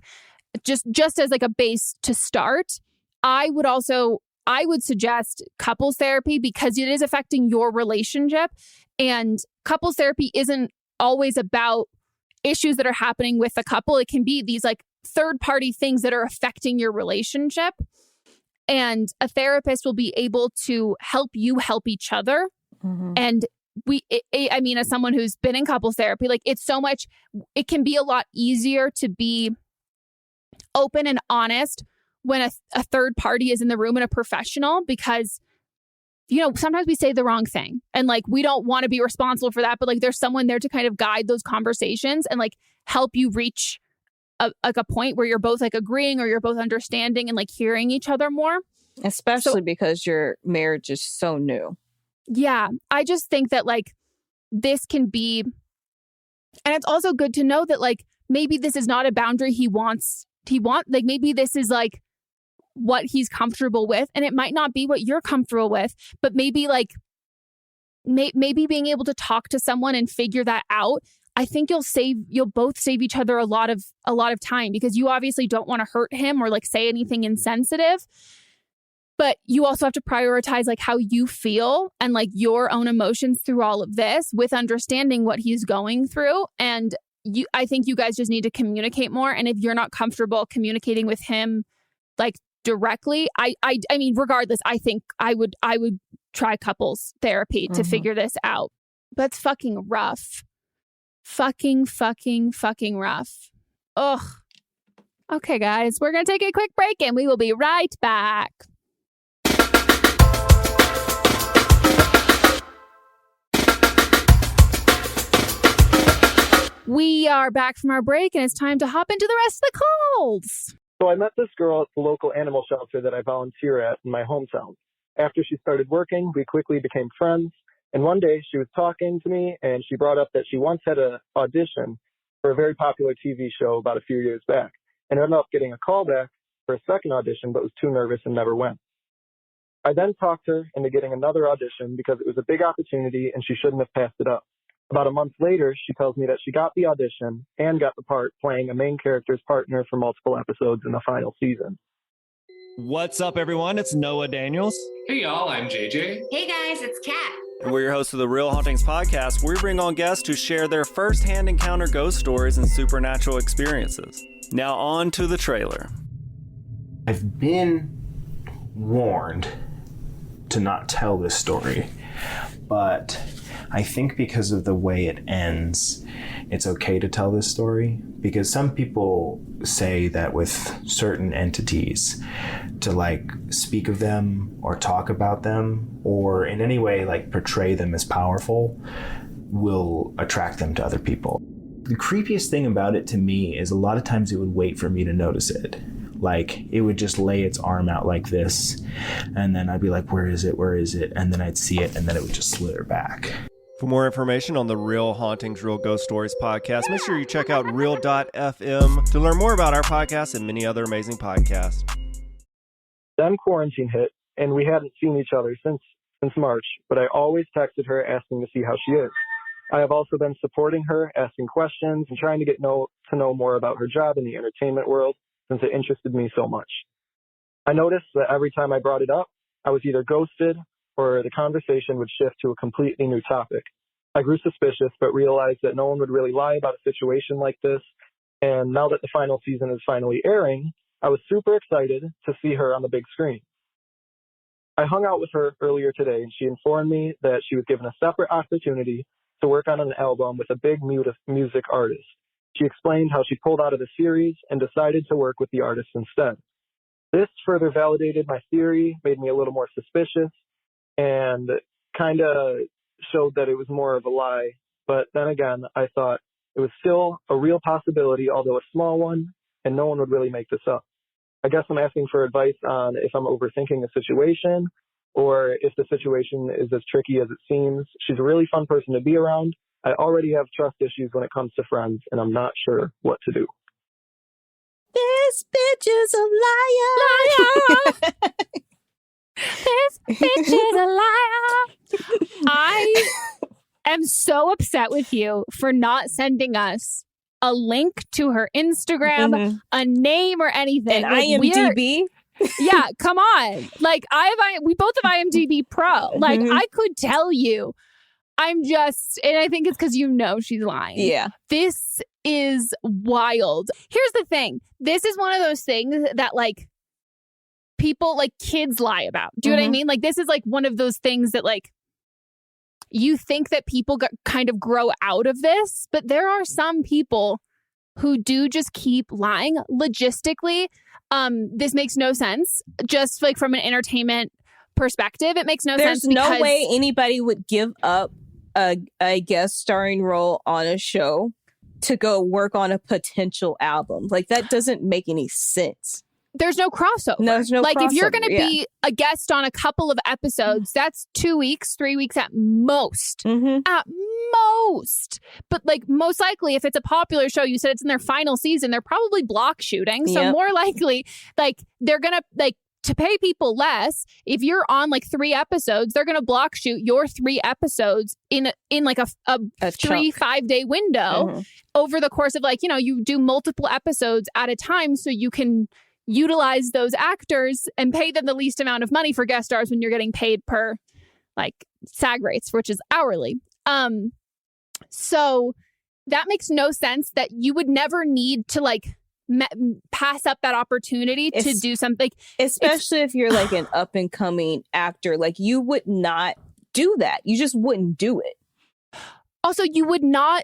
just as like a base to start. I would suggest couples therapy because it is affecting your relationship, and couples therapy isn't always about issues that are happening with the couple. It can be these like third party things that are affecting your relationship, and a therapist will be able to help you help each other. And I mean, as someone who's been in couples therapy, like it can be a lot easier to be open and honest when a third party is in the room and a professional, because, you know, sometimes we say the wrong thing and like, we don't want to be responsible for that, but like there's someone there to kind of guide those conversations and like help you reach a point where you're both like agreeing or you're both understanding and like hearing each other more. Especially because your marriage is so new. Yeah, I just think that like this can be, and it's also good to know that like maybe this is not a boundary he wants, like maybe this is like what he's comfortable with, and it might not be what you're comfortable with, but maybe like maybe being able to talk to someone and figure that out. I think you'll both save each other a lot of time, because you obviously don't want to hurt him or like say anything insensitive. But you also have to prioritize like how you feel and like your own emotions through all of this with understanding what he's going through. And I think you guys just need to communicate more. And if you're not comfortable communicating with him like directly, I mean, regardless, I think I would try couples therapy to figure this out. But it's fucking rough. Fucking rough. Ugh. Okay, guys, we're going to take a quick break and we will be right back. We are back from our break, and it's time to hop into the rest of the calls. So I met this girl at the local animal shelter that I volunteer at in my hometown. After she started working, we quickly became friends. And one day she was talking to me, and she brought up that she once had an audition for a very popular TV show about a few years back, and ended up getting a call back for a second audition, but was too nervous and never went. I then talked her into getting another audition because it was a big opportunity and she shouldn't have passed it up. About a month later, she tells me that she got the audition and got the part playing a main character's partner for multiple episodes in the final season. What's up, everyone? It's Noah Daniels. Hey, y'all. I'm JJ. Hey, guys. It's Kat. And we're your hosts of the Real Hauntings podcast, where we bring on guests who share their first-hand encounter ghost stories and supernatural experiences. Now on to the trailer. I've been warned to not tell this story, but I think because of the way it ends, it's okay to tell this story, because some people say that with certain entities, to like speak of them or talk about them or in any way like portray them as powerful will attract them to other people. The creepiest thing about it to me is a lot of times it would wait for me to notice it. Like it would just lay its arm out like this, and then I'd be like, where is it? Where is it? And then I'd see it, and then it would just slither back. For more information on the Real Hauntings, Real Ghost Stories podcast, make sure you check out real.fm to learn more about our podcast and many other amazing podcasts. Then quarantine hit, and we hadn't seen each other since March, but I always texted her asking to see how she is. I have also been supporting her, asking questions, and trying to get to know more about her job in the entertainment world. since it interested me so much. I noticed that every time I brought it up, I was either ghosted or the conversation would shift to a completely new topic. I grew suspicious, but realized that no one would really lie about a situation like this. And now that the final season is finally airing, I was super excited to see her on the big screen. I hung out with her earlier today, and she informed me that she was given a separate opportunity to work on an album with a big music artist. She explained how she pulled out of the series and decided to work with the artist instead. This further validated my theory, made me a little more suspicious, and kind of showed that it was more of a lie. But then again, I thought it was still a real possibility, although a small one, and no one would really make this up. I guess I'm asking for advice on if I'm overthinking a situation or if the situation is as tricky as it seems. She's a really fun person to be around. I already have trust issues when it comes to friends, and I'm not sure what to do. This bitch is a liar. This bitch is a liar. I am so upset with you for not sending us a link to her Instagram, a name or anything. And IMDb? Yeah, come on. Like, we both have IMDb Pro. Like, I could tell you. And I think it's because she's lying. Yeah. This is wild. Here's the thing. This is one of those things that, like, people, like, kids lie about. Do you know what I mean? Like, this is, like, one of those things that, like, you think that people kind of grow out of this, but there are some people who do just keep lying. Logistically, this makes no sense. Just, like, from an entertainment perspective, it makes no sense. There's no way anybody would give up a guest starring role on a show to go work on a potential album. Like, that doesn't make any sense. There's no crossover. There's no like, crossover, if you're going to be a guest on a couple of episodes, that's 2 weeks, 3 weeks at most. At most. But, like, most likely, if it's a popular show, you said it's in their final season, they're probably block shooting. So more likely, like, they're going to, like, to pay people less, if you're on, like, 3 episodes, they're going to block shoot your 3 episodes in like a 3-5 day window over the course of, like, you do multiple episodes at a time so you can utilize those actors and pay them the least amount of money for guest stars when you're getting paid per, like, SAG rates, which is hourly. So that makes no sense that you would never need to, like, pass up that opportunity to do something. Especially if you're, like, an up and coming actor, like, you would not do that. You just wouldn't do it. Also, you would not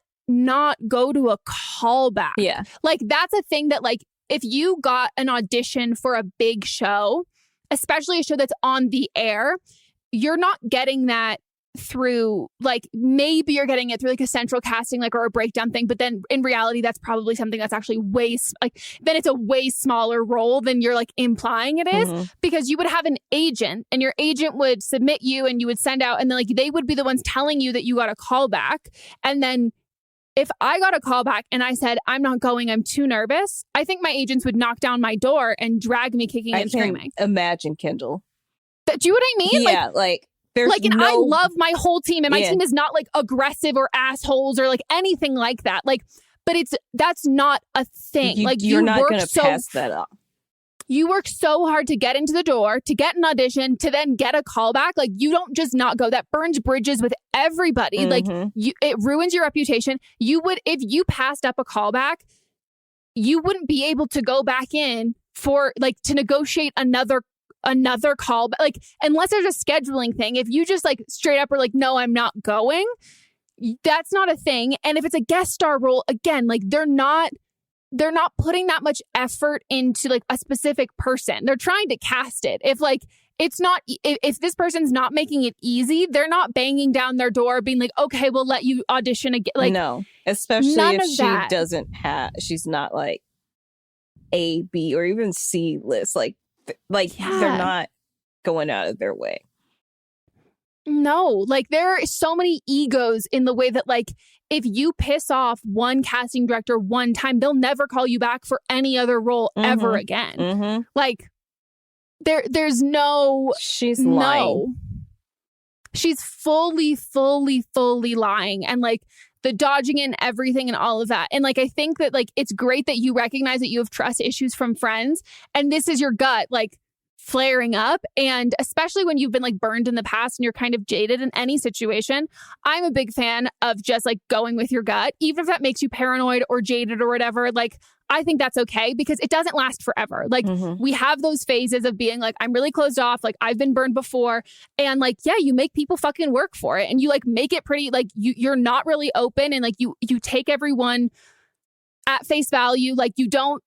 go to a callback. Yeah. Like, that's a thing that, like, if you got an audition for a big show, especially a show that's on the air, you're not getting that through, like, maybe you're getting it through, like, a central casting, like, or a breakdown thing. But then in reality, that's probably something that's actually then it's a way smaller role than you're, like, implying it is, because you would have an agent and your agent would submit you and you would send out, and then, like, they would be the ones telling you that you got a callback. And then if I got a call back and I said, I'm not going, I'm too nervous, I think my agents would knock down my door and drag me kicking and screaming. Imagine, Kendall. Do you know what I mean? Yeah, like there's and I love my whole team, and my team is not, like, aggressive or assholes or, like, anything like that. Like, but that's not a thing. You're not going to pass that up. You work so hard to get into the door, to get an audition, to then get a callback. Like, you don't just not go. That burns bridges with everybody. Like, it ruins your reputation. You would, if you passed up a callback, you wouldn't be able to go back in for, like, to negotiate another call. Like, unless there's a scheduling thing. If you just, like, straight up are like, no, I'm not going, that's not a thing. And if it's a guest star role, again, like, they're not putting that much effort into, like, a specific person. They're trying to cast it. If, like, it's not, if this person's not making it easy, they're not banging down their door being like, okay, we'll let you audition again. Like, no, especially if she's not, like, A, B, or even C list. Like they're not going out of their way. No, like, there are so many egos in the way that, like, if you piss off one casting director one time, they'll never call you back for any other role ever again. Like, there's no... She's lying. She's fully lying. And, like, the dodging and everything and all of that. And like, I think that like, it's great that you recognize that you have trust issues from friends and this is your gut, like flaring up. And especially when you've been like burned in the past and you're kind of jaded in any situation, I'm a big fan of just like going with your gut, even if that makes you paranoid or jaded or whatever. Like, I think that's okay because it doesn't last forever. Like we have those phases of being like, I'm really closed off. Like I've been burned before. And like, yeah, you make people fucking work for it. And you like make it pretty, like you're not really open. And like you take everyone at face value. Like you don't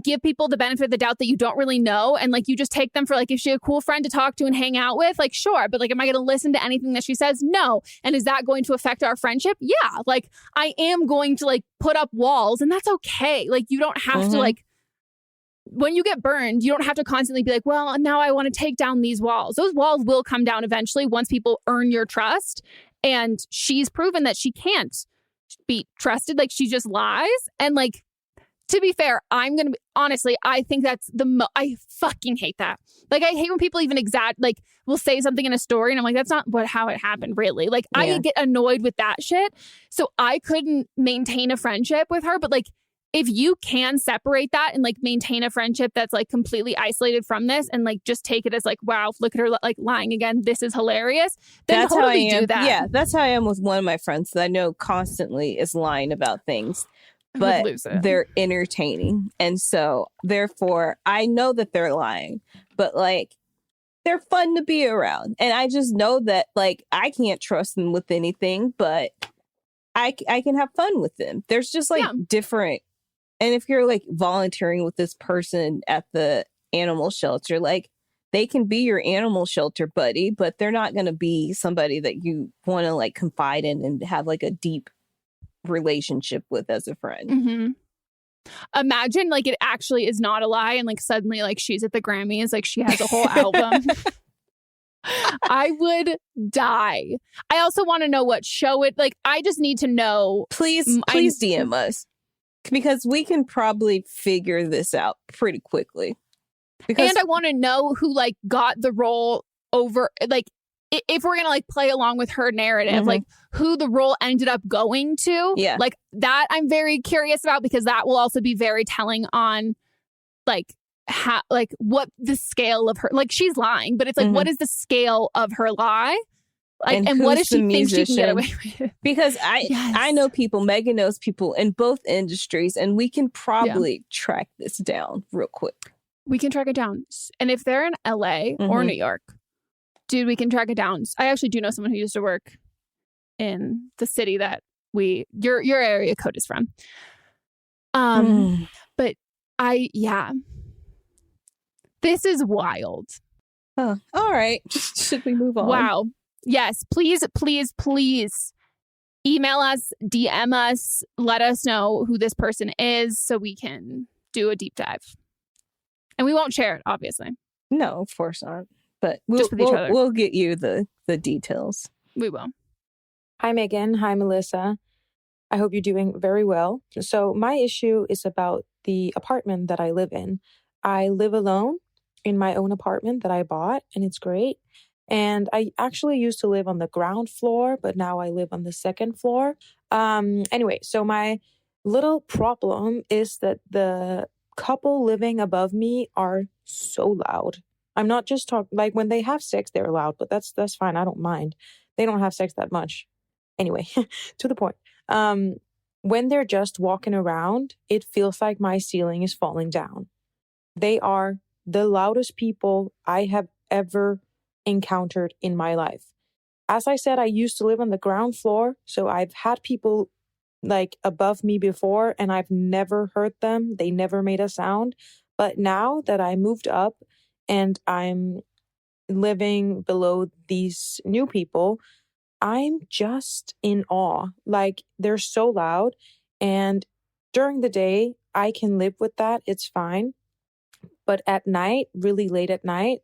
give people the benefit of the doubt that you don't really know. And like, you just take them for like, if she's a cool friend to talk to and hang out with, like, sure. But like, am I going to listen to anything that she says? No. And is that going to affect our friendship? Yeah. Like I am going to like put up walls and that's okay. Like you don't have to like, when you get burned, you don't have to constantly be like, well, now I want to take down these walls. Those walls will come down eventually once people earn your trust. And she's proven that she can't be trusted. Like she just lies. And like, to be fair, I'm going to be, honestly, I think that's I fucking hate that. Like, I hate when people even will say something in a story and I'm like, that's not how it happened, really. Like, I get annoyed with that shit. So I couldn't maintain a friendship with her. But like, if you can separate that and like maintain a friendship that's like completely isolated from this and like just take it as like, wow, look at her like lying again. This is hilarious. Then that's totally how I am. do that. Yeah, that's how I am with one of my friends that I know constantly is lying about things. But they're entertaining. And so therefore I know that they're lying, but like they're fun to be around. And I just know that like I can't trust them with anything, but I can have fun with them. There's just like different. And if you're like volunteering with this person at the animal shelter, like they can be your animal shelter buddy, but they're not going to be somebody that you want to like confide in and have like a deep relationship with as a friend. Imagine like it actually is not a lie and like suddenly like she's at the Grammys, like she has a whole album. I would die. I also want to know what show it, like I just need to know. Please DM us because we can probably figure this out pretty quickly. And I want to know who like got the role over, like if we're going to like play along with her narrative, like who the role ended up going to, like that I'm very curious about because that will also be very telling on like how, like what the scale of her, like she's lying, but it's like, what is the scale of her lie? Like, and what does she think she can get away with? Because I know people, Megan knows people in both industries and we can probably track this down real quick. We can track it down. And if they're in LA or New York, dude, we can track it down. I actually do know someone who used to work in the city that your area code is from. But this is wild. Oh, all right. Should we move on? Wow. Yes. Please, please, please email us, DM us, let us know who this person is so we can do a deep dive. And we won't share it, obviously. No, of course not. But we'll get you the details. We will. Hi, Megan. Hi, Melissa. I hope you're doing very well. So my issue is about the apartment that I live in. I live alone in my own apartment that I bought, and it's great. And I actually used to live on the ground floor, but now I live on the second floor. Anyway, so my little problem is that the couple living above me are so loud. I'm not just talking, like when they have sex, they're loud, but that's fine. I don't mind. They don't have sex that much. Anyway, to the point. When they're just walking around, it feels like my ceiling is falling down. They are the loudest people I have ever encountered in my life. As I said, I used to live on the ground floor, so I've had people like above me before, and I've never heard them. They never made a sound. But now that I moved up and I'm living below these new people, I'm just in awe. Like, they're so loud. And during the day, I can live with that. It's fine. But at night, really late at night,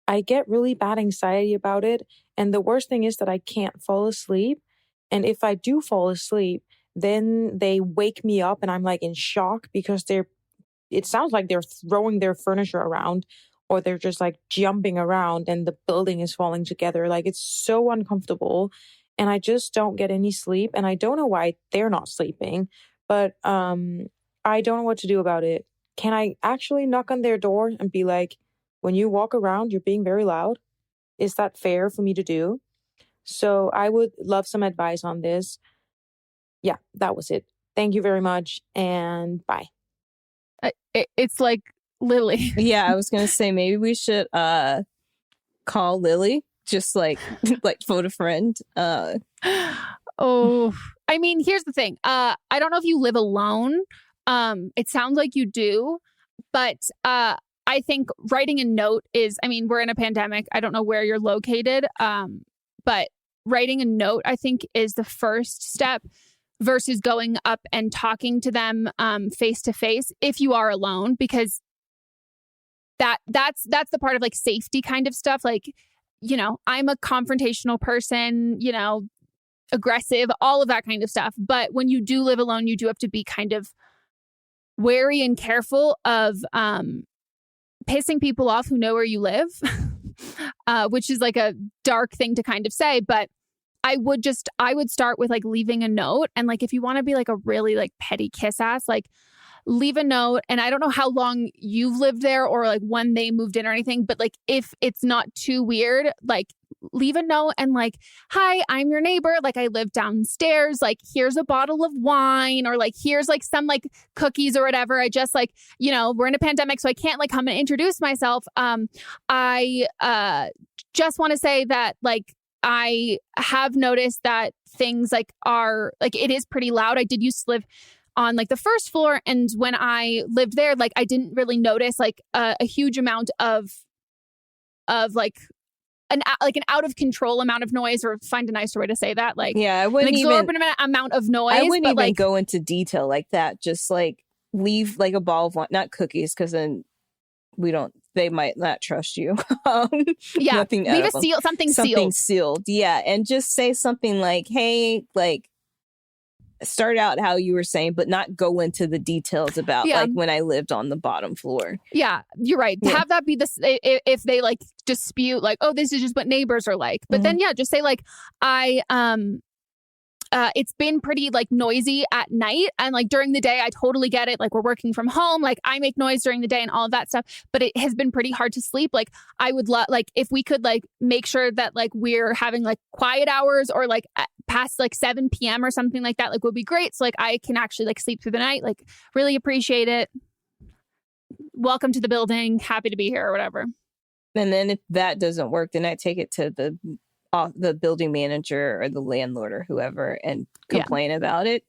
I get really bad anxiety about it. And the worst thing is that I can't fall asleep. And if I do fall asleep, then they wake me up and I'm like in shock because it sounds like they're throwing their furniture around or they're just like jumping around and the building is falling together. Like, it's so uncomfortable. and I just don't get any sleep. And I don't know why they're not sleeping, but I don't know what to do about it. Can I actually knock on their door and be like, when you walk around, you're being very loud? Is that fair for me to do? So I would love some advice on this. Yeah, that was it. Thank you very much, and bye. It's like Lily. Yeah, I was gonna say maybe we should call Lily, just like phone a friend. Oh, I mean, here's the thing. I don't know if you live alone. It sounds like you do, but I think writing a note is, I mean, we're in a pandemic. I don't know where you're located. But writing a note, I think, is the first step versus going up and talking to them face to face if you are alone, because that's the part of like safety kind of stuff. Like, you know, I'm a confrontational person, you know, aggressive, all of that kind of stuff. But when you do live alone, you do have to be kind of wary and careful of pissing people off who know where you live, which is like a dark thing to kind of say. But I would start with like leaving a note. And like, if you want to be like a really like petty kiss ass, like leave a note. And I don't know how long you've lived there or like when they moved in or anything, but like if it's not too weird, like leave a note and like, hi, I'm your neighbor. Like I live downstairs. Like here's a bottle of wine, or like here's like some like cookies or whatever. I just like, you know, we're in a pandemic, so I can't like come and introduce myself. I just want to say that like I have noticed that things like are like, it is pretty loud. I did used to live on like the first floor, and when I lived there, like I didn't really notice like a huge amount of like an out of control amount of noise, or find a nicer way to say that. Like, yeah, I wouldn't an exorbitant amount of noise. I wouldn't even like, go into detail like that. Just like leave like a ball of wine, not cookies, because then they might not trust you. Yeah, leave a seal, something sealed. Yeah, and just say something like, hey, like start out how you were saying, but not go into the details about like when I lived on the bottom floor. Yeah, you're right. Yeah. Have that be if they like dispute like, oh, this is just what neighbors are like. But then yeah, just say like, it's been pretty like noisy at night, and like during the day I totally get it. Like we're working from home, like I make noise during the day and all of that stuff, but it has been pretty hard to sleep. Like I would like if we could like make sure that like we're having like quiet hours, or like past like 7 p.m. or something like that, like would be great. So like I can actually like sleep through the night. Like really appreciate it. Welcome to the building. Happy to be here or whatever. And then if that doesn't work, then I take it to the building manager or the landlord or whoever and complain about it.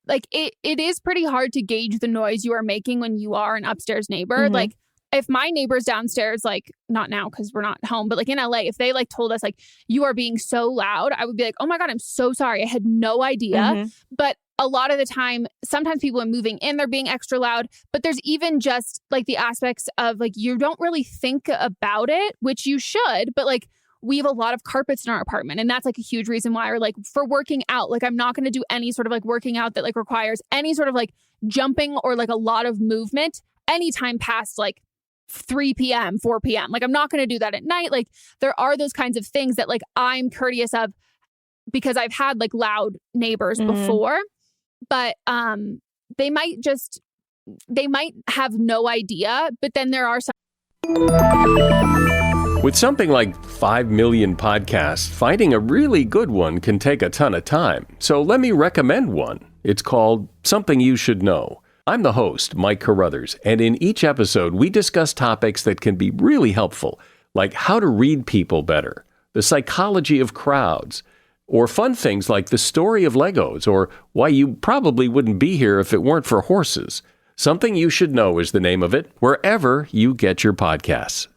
Like it is pretty hard to gauge the noise you are making when you are an upstairs neighbor. Like if my neighbors downstairs, like not now because we're not home, but like in LA, if they like told us like you are being so loud, I would be like, oh my God, I'm so sorry. I had no idea. But a lot of the time, sometimes people are moving in, they're being extra loud, but there's even just like the aspects of like, you don't really think about it, which you should, but like, we have a lot of carpets in our apartment, and that's like a huge reason why. Or like for working out, like I'm not going to do any sort of like working out that like requires any sort of like jumping or like a lot of movement anytime past like 3 p.m., 4 p.m. Like I'm not going to do that at night. Like there are those kinds of things that like I'm courteous of because I've had like loud neighbors before, but they might have no idea, but then there are some. With something like 5 million podcasts, finding a really good one can take a ton of time. So let me recommend one. It's called Something You Should Know. I'm the host, Mike Carruthers, and in each episode, we discuss topics that can be really helpful, like how to read people better, the psychology of crowds, or fun things like the story of Legos, or why you probably wouldn't be here if it weren't for horses. Something You Should Know is the name of it, wherever you get your podcasts.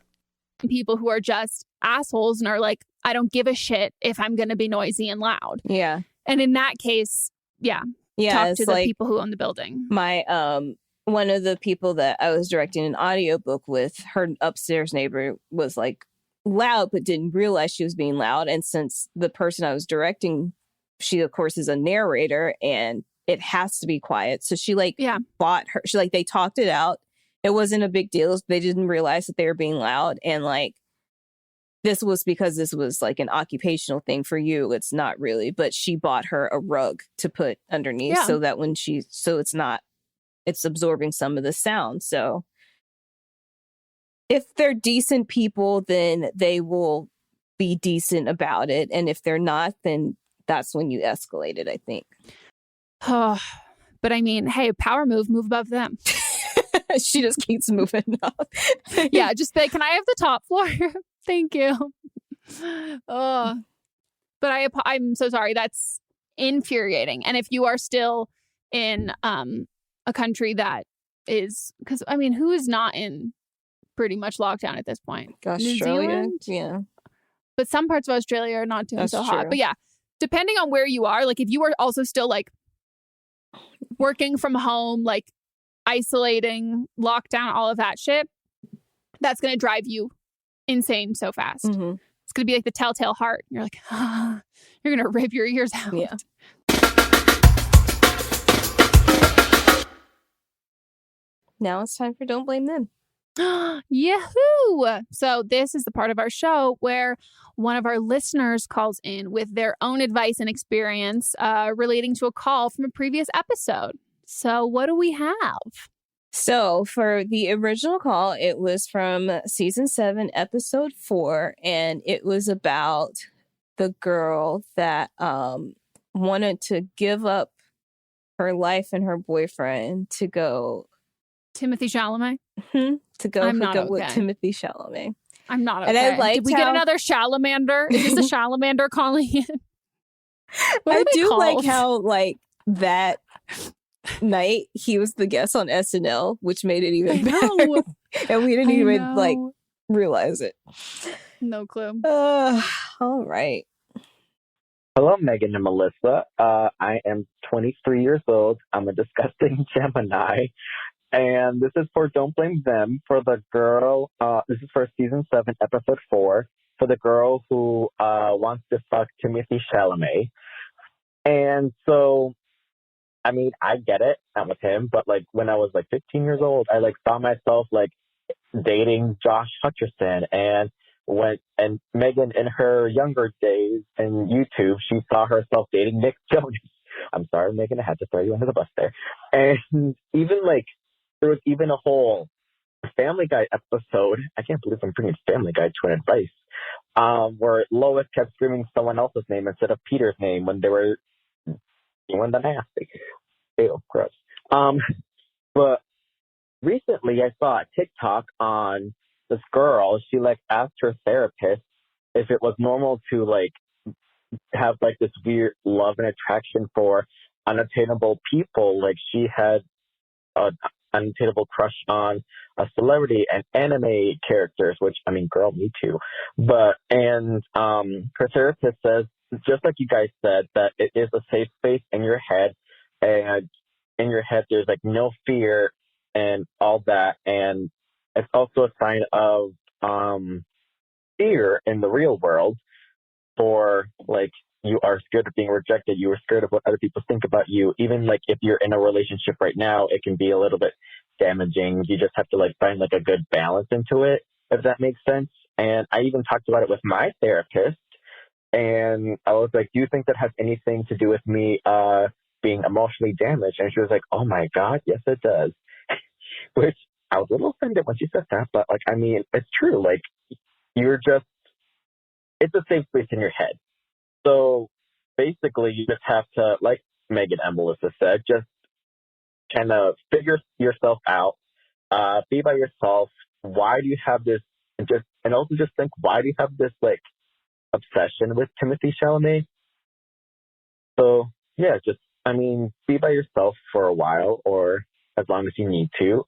People who are just assholes and are like, I don't give a shit if I'm going to be noisy and loud. Yeah. And in that case, talk to the like people who own the building. My one of the people that I was directing an audiobook with, her upstairs neighbor was like loud but didn't realize she was being loud. And since the person I was directing, she of course is a narrator and it has to be quiet. So she like bought her, she like they talked it out. It wasn't a big deal. They didn't realize that they were being loud, and like this was because this was like an occupational thing for you. It's not really, but she bought her a rug to put underneath so that it's absorbing some of the sound. So if they're decent people, then they will be decent about it. And if they're not, then that's when you escalate it, I think. Oh, but I mean, hey, power move above them. She just keeps moving up. Yeah, just say, can I have the top floor? Thank you. Oh, but I'm so sorry. That's infuriating. And if you are still in a country that is, because I mean, who is not in pretty much lockdown at this point? Australia, yeah. But some parts of Australia are not doing so hot. But yeah, depending on where you are, like if you are also still like working from home, like isolating, lockdown, all of that shit, that's going to drive you insane so fast. It's going to be like the telltale heart. You're like, you're going to rip your ears out. Yeah. Now it's time for Don't Blame Them. Yahoo! So this is the part of our show where one of our listeners calls in with their own advice and experience relating to a call from a previous episode. So what do we have? So for the original call, it was from season 7, episode 4, and it was about the girl that wanted to give up her life and her boyfriend to go. Timothy Chalamet? To go hook up with Timothy Chalamet. I'm not okay. And I did we get another Salamander? Is this a Salamander calling in? I do like how like that night he was the guest on SNL, which made it even better. And we didn't even like realize it. No clue. All right. Hello, Megan and Melissa. I am 23 years old. I'm a disgusting Gemini. And this is for Don't Blame Them, for the girl, this is for season 7, episode 4, for the girl who wants to fuck Timothy Chalamet. And so, I mean, I get it, not with him, but like when I was like 15 years old, I like saw myself like dating Josh Hutcherson, and Megan in her younger days in YouTube, she saw herself dating Nick Jonas. I'm sorry, Megan, I had to throw you under the bus there. And even like, there was even a whole Family Guy episode. I can't believe I'm bringing Family Guy to an advice, where Lois kept screaming someone else's name instead of Peter's name when they were doing the nasty. Ew, gross. But recently I saw a TikTok on this girl. She like asked her therapist if it was normal to like have like this weird love and attraction for unattainable people. Like she had an unattainable crush on a celebrity and anime characters, which, I mean, girl, me too. But, and her therapist says, just like you guys said, that it is a safe space in your head, and in your head there's like no fear and all that. And it's also a sign of fear in the real world, for like, you are scared of being rejected. You are scared of what other people think about you. Even like if you're in a relationship right now, it can be a little bit damaging. You just have to like find like a good balance into it, if that makes sense. And I even talked about it with my therapist, and I was like, do you think that has anything to do with me being emotionally damaged? And she was like, oh my God, yes it does. Which I was a little offended when she said that, but like, I mean, it's true. Like, it's a safe space in your head. So basically, you just have to, like Megan and Melissa said, just kind of figure yourself out, be by yourself. Why do you have this? And also just think, why do you have this like obsession with Timothy Chalamet? So yeah, just, I mean, be by yourself for a while, or as long as you need to.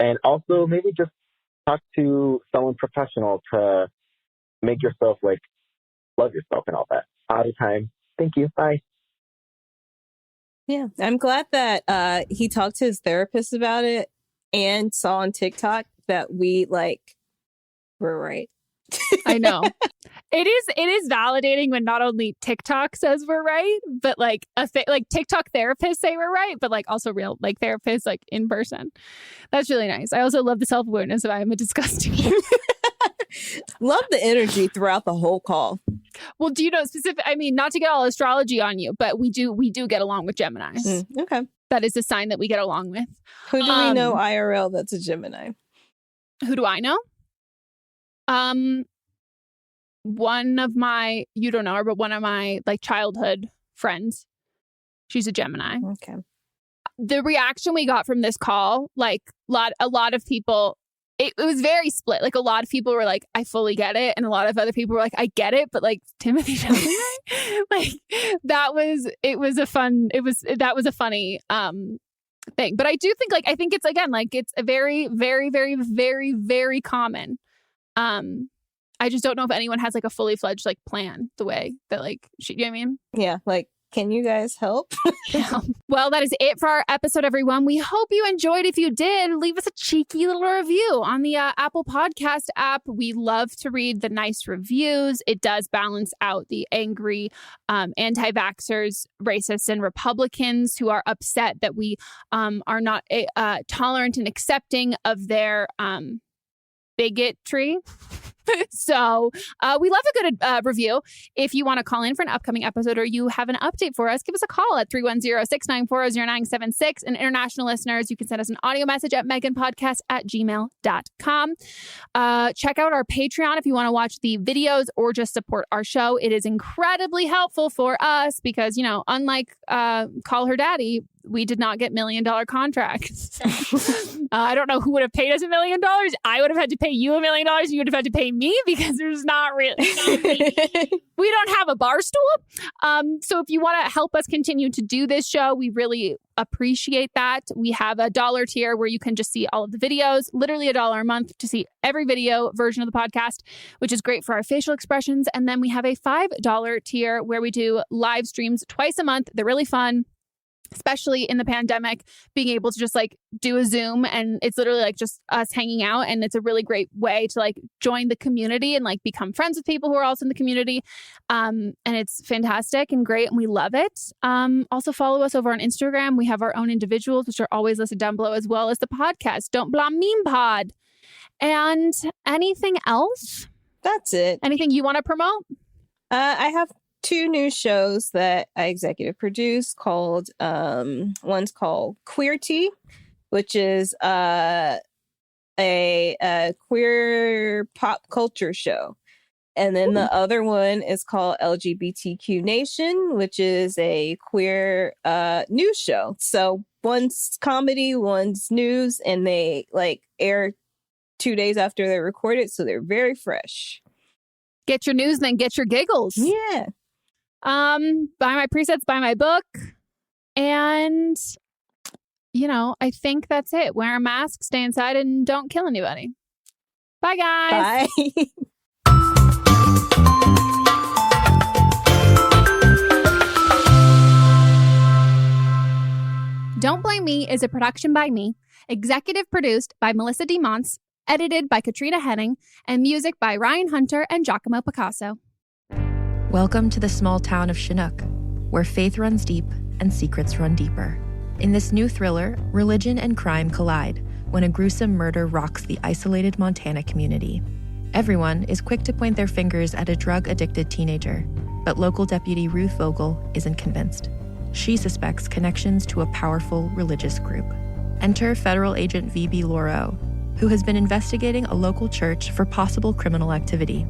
And also maybe just talk to someone professional to make yourself like love yourself and all that. Out of time. Thank you. Bye. Yeah, I'm glad that he talked to his therapist about it and saw on TikTok that we like were right. I know. It is validating when not only TikTok says we're right, but like like TikTok therapists say we're right, but like also real like therapists like in person. That's really nice. I also love the self-awareness of I am a disgusting. Love the energy throughout the whole call. Well, do you know specific? I mean, not to get all astrology on you, but we do get along with Geminis. Okay. That is a sign that we get along with. Who do we know IRL that's a Gemini? Who do I know? One of my, you don't know her, but one of my like childhood friends. She's a Gemini. Okay. The reaction we got from this call, like a lot of people, it was very split. Like a lot of people were like, I fully get it. And a lot of other people were like, I get it. But like Timothy doesn't. Like that was a funny thing. But I do think I think it's, again, like it's a very, very, very, very, very common. I just don't know if anyone has like a fully fledged like plan the way that like, you know what I mean? Yeah. Like, can you guys help? Yeah. Well, that is it for our episode, everyone. We hope you enjoyed. If you did, leave us a cheeky little review on the Apple Podcast app. We love to read the nice reviews. It does balance out the angry anti-vaxxers, racists, and Republicans who are upset that we are not tolerant and accepting of their bigotry. So we love a good review. If you want to call in for an upcoming episode or you have an update for us, give us a call at 310-694-0976. And international listeners, you can send us an audio message at meghanpodcast@gmail.com. Check out our Patreon if you want to watch the videos or just support our show. It is incredibly helpful for us because, you know, unlike Call Her Daddy, we did not get $1 million contracts. I don't know who would have paid us $1 million. I would have had to pay you $1 million. You would have had to pay me because there's not really. We don't have a bar stool. So if you want to help us continue to do this show, we really appreciate that. We have a $1 tier where you can just see all of the videos, literally $1 a month to see every video version of the podcast, which is great for our facial expressions. And then we have a $5 tier where we do live streams twice a month. They're really fun. Especially in the pandemic, being able to just like do a Zoom and it's literally like just us hanging out. And it's a really great way to like join the community and like become friends with people who are also in the community. And it's fantastic and great. And we love it. Also follow us over on Instagram. We have our own individuals, which are always listed down below, as well as the podcast. Don't Blah Meme Pod. And anything else? That's it. Anything you want to promote? I have 2 new shows that I executive produce called, one's called Queer Tea, which is a queer pop culture show. And then the other one is called LGBTQ Nation, which is a queer news show. So one's comedy, one's news, and they like air 2 days after they're recorded. So they're very fresh. Get your news, then get your giggles. Yeah. Buy my presets, buy my book. And, you know, I think that's it. Wear a mask, stay inside, and don't kill anybody. Bye, guys. Bye. Don't Blame Me is a production by me, executive produced by Melisa D. Monts, edited by Katrina Henning, and music by Ryan Hunter and Giacomo Picasso. Welcome to the small town of Chinook, where faith runs deep and secrets run deeper. In this new thriller, religion and crime collide when a gruesome murder rocks the isolated Montana community. Everyone is quick to point their fingers at a drug-addicted teenager, but local deputy Ruth Vogel isn't convinced. She suspects connections to a powerful religious group. Enter federal agent V.B. Laureau, who has been investigating a local church for possible criminal activity.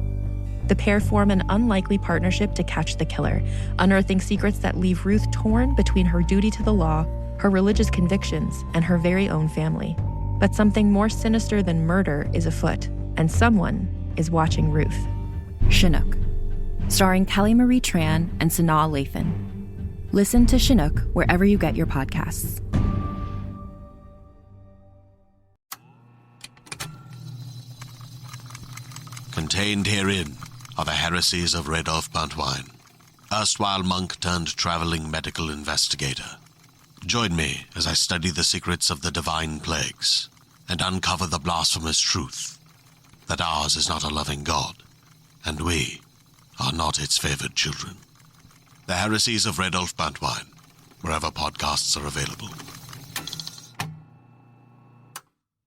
The pair form an unlikely partnership to catch the killer, unearthing secrets that leave Ruth torn between her duty to the law, her religious convictions, and her very own family. But something more sinister than murder is afoot, and someone is watching Ruth. Chinook, starring Kelly Marie Tran and Sanaa Lathan. Listen to Chinook wherever you get your podcasts. Contained herein are the heresies of Radolf Buntwine, erstwhile monk turned traveling medical investigator. Join me as I study the secrets of the divine plagues and uncover the blasphemous truth that ours is not a loving God, and we are not its favored children. The heresies of Radolf Buntwine, wherever podcasts are available.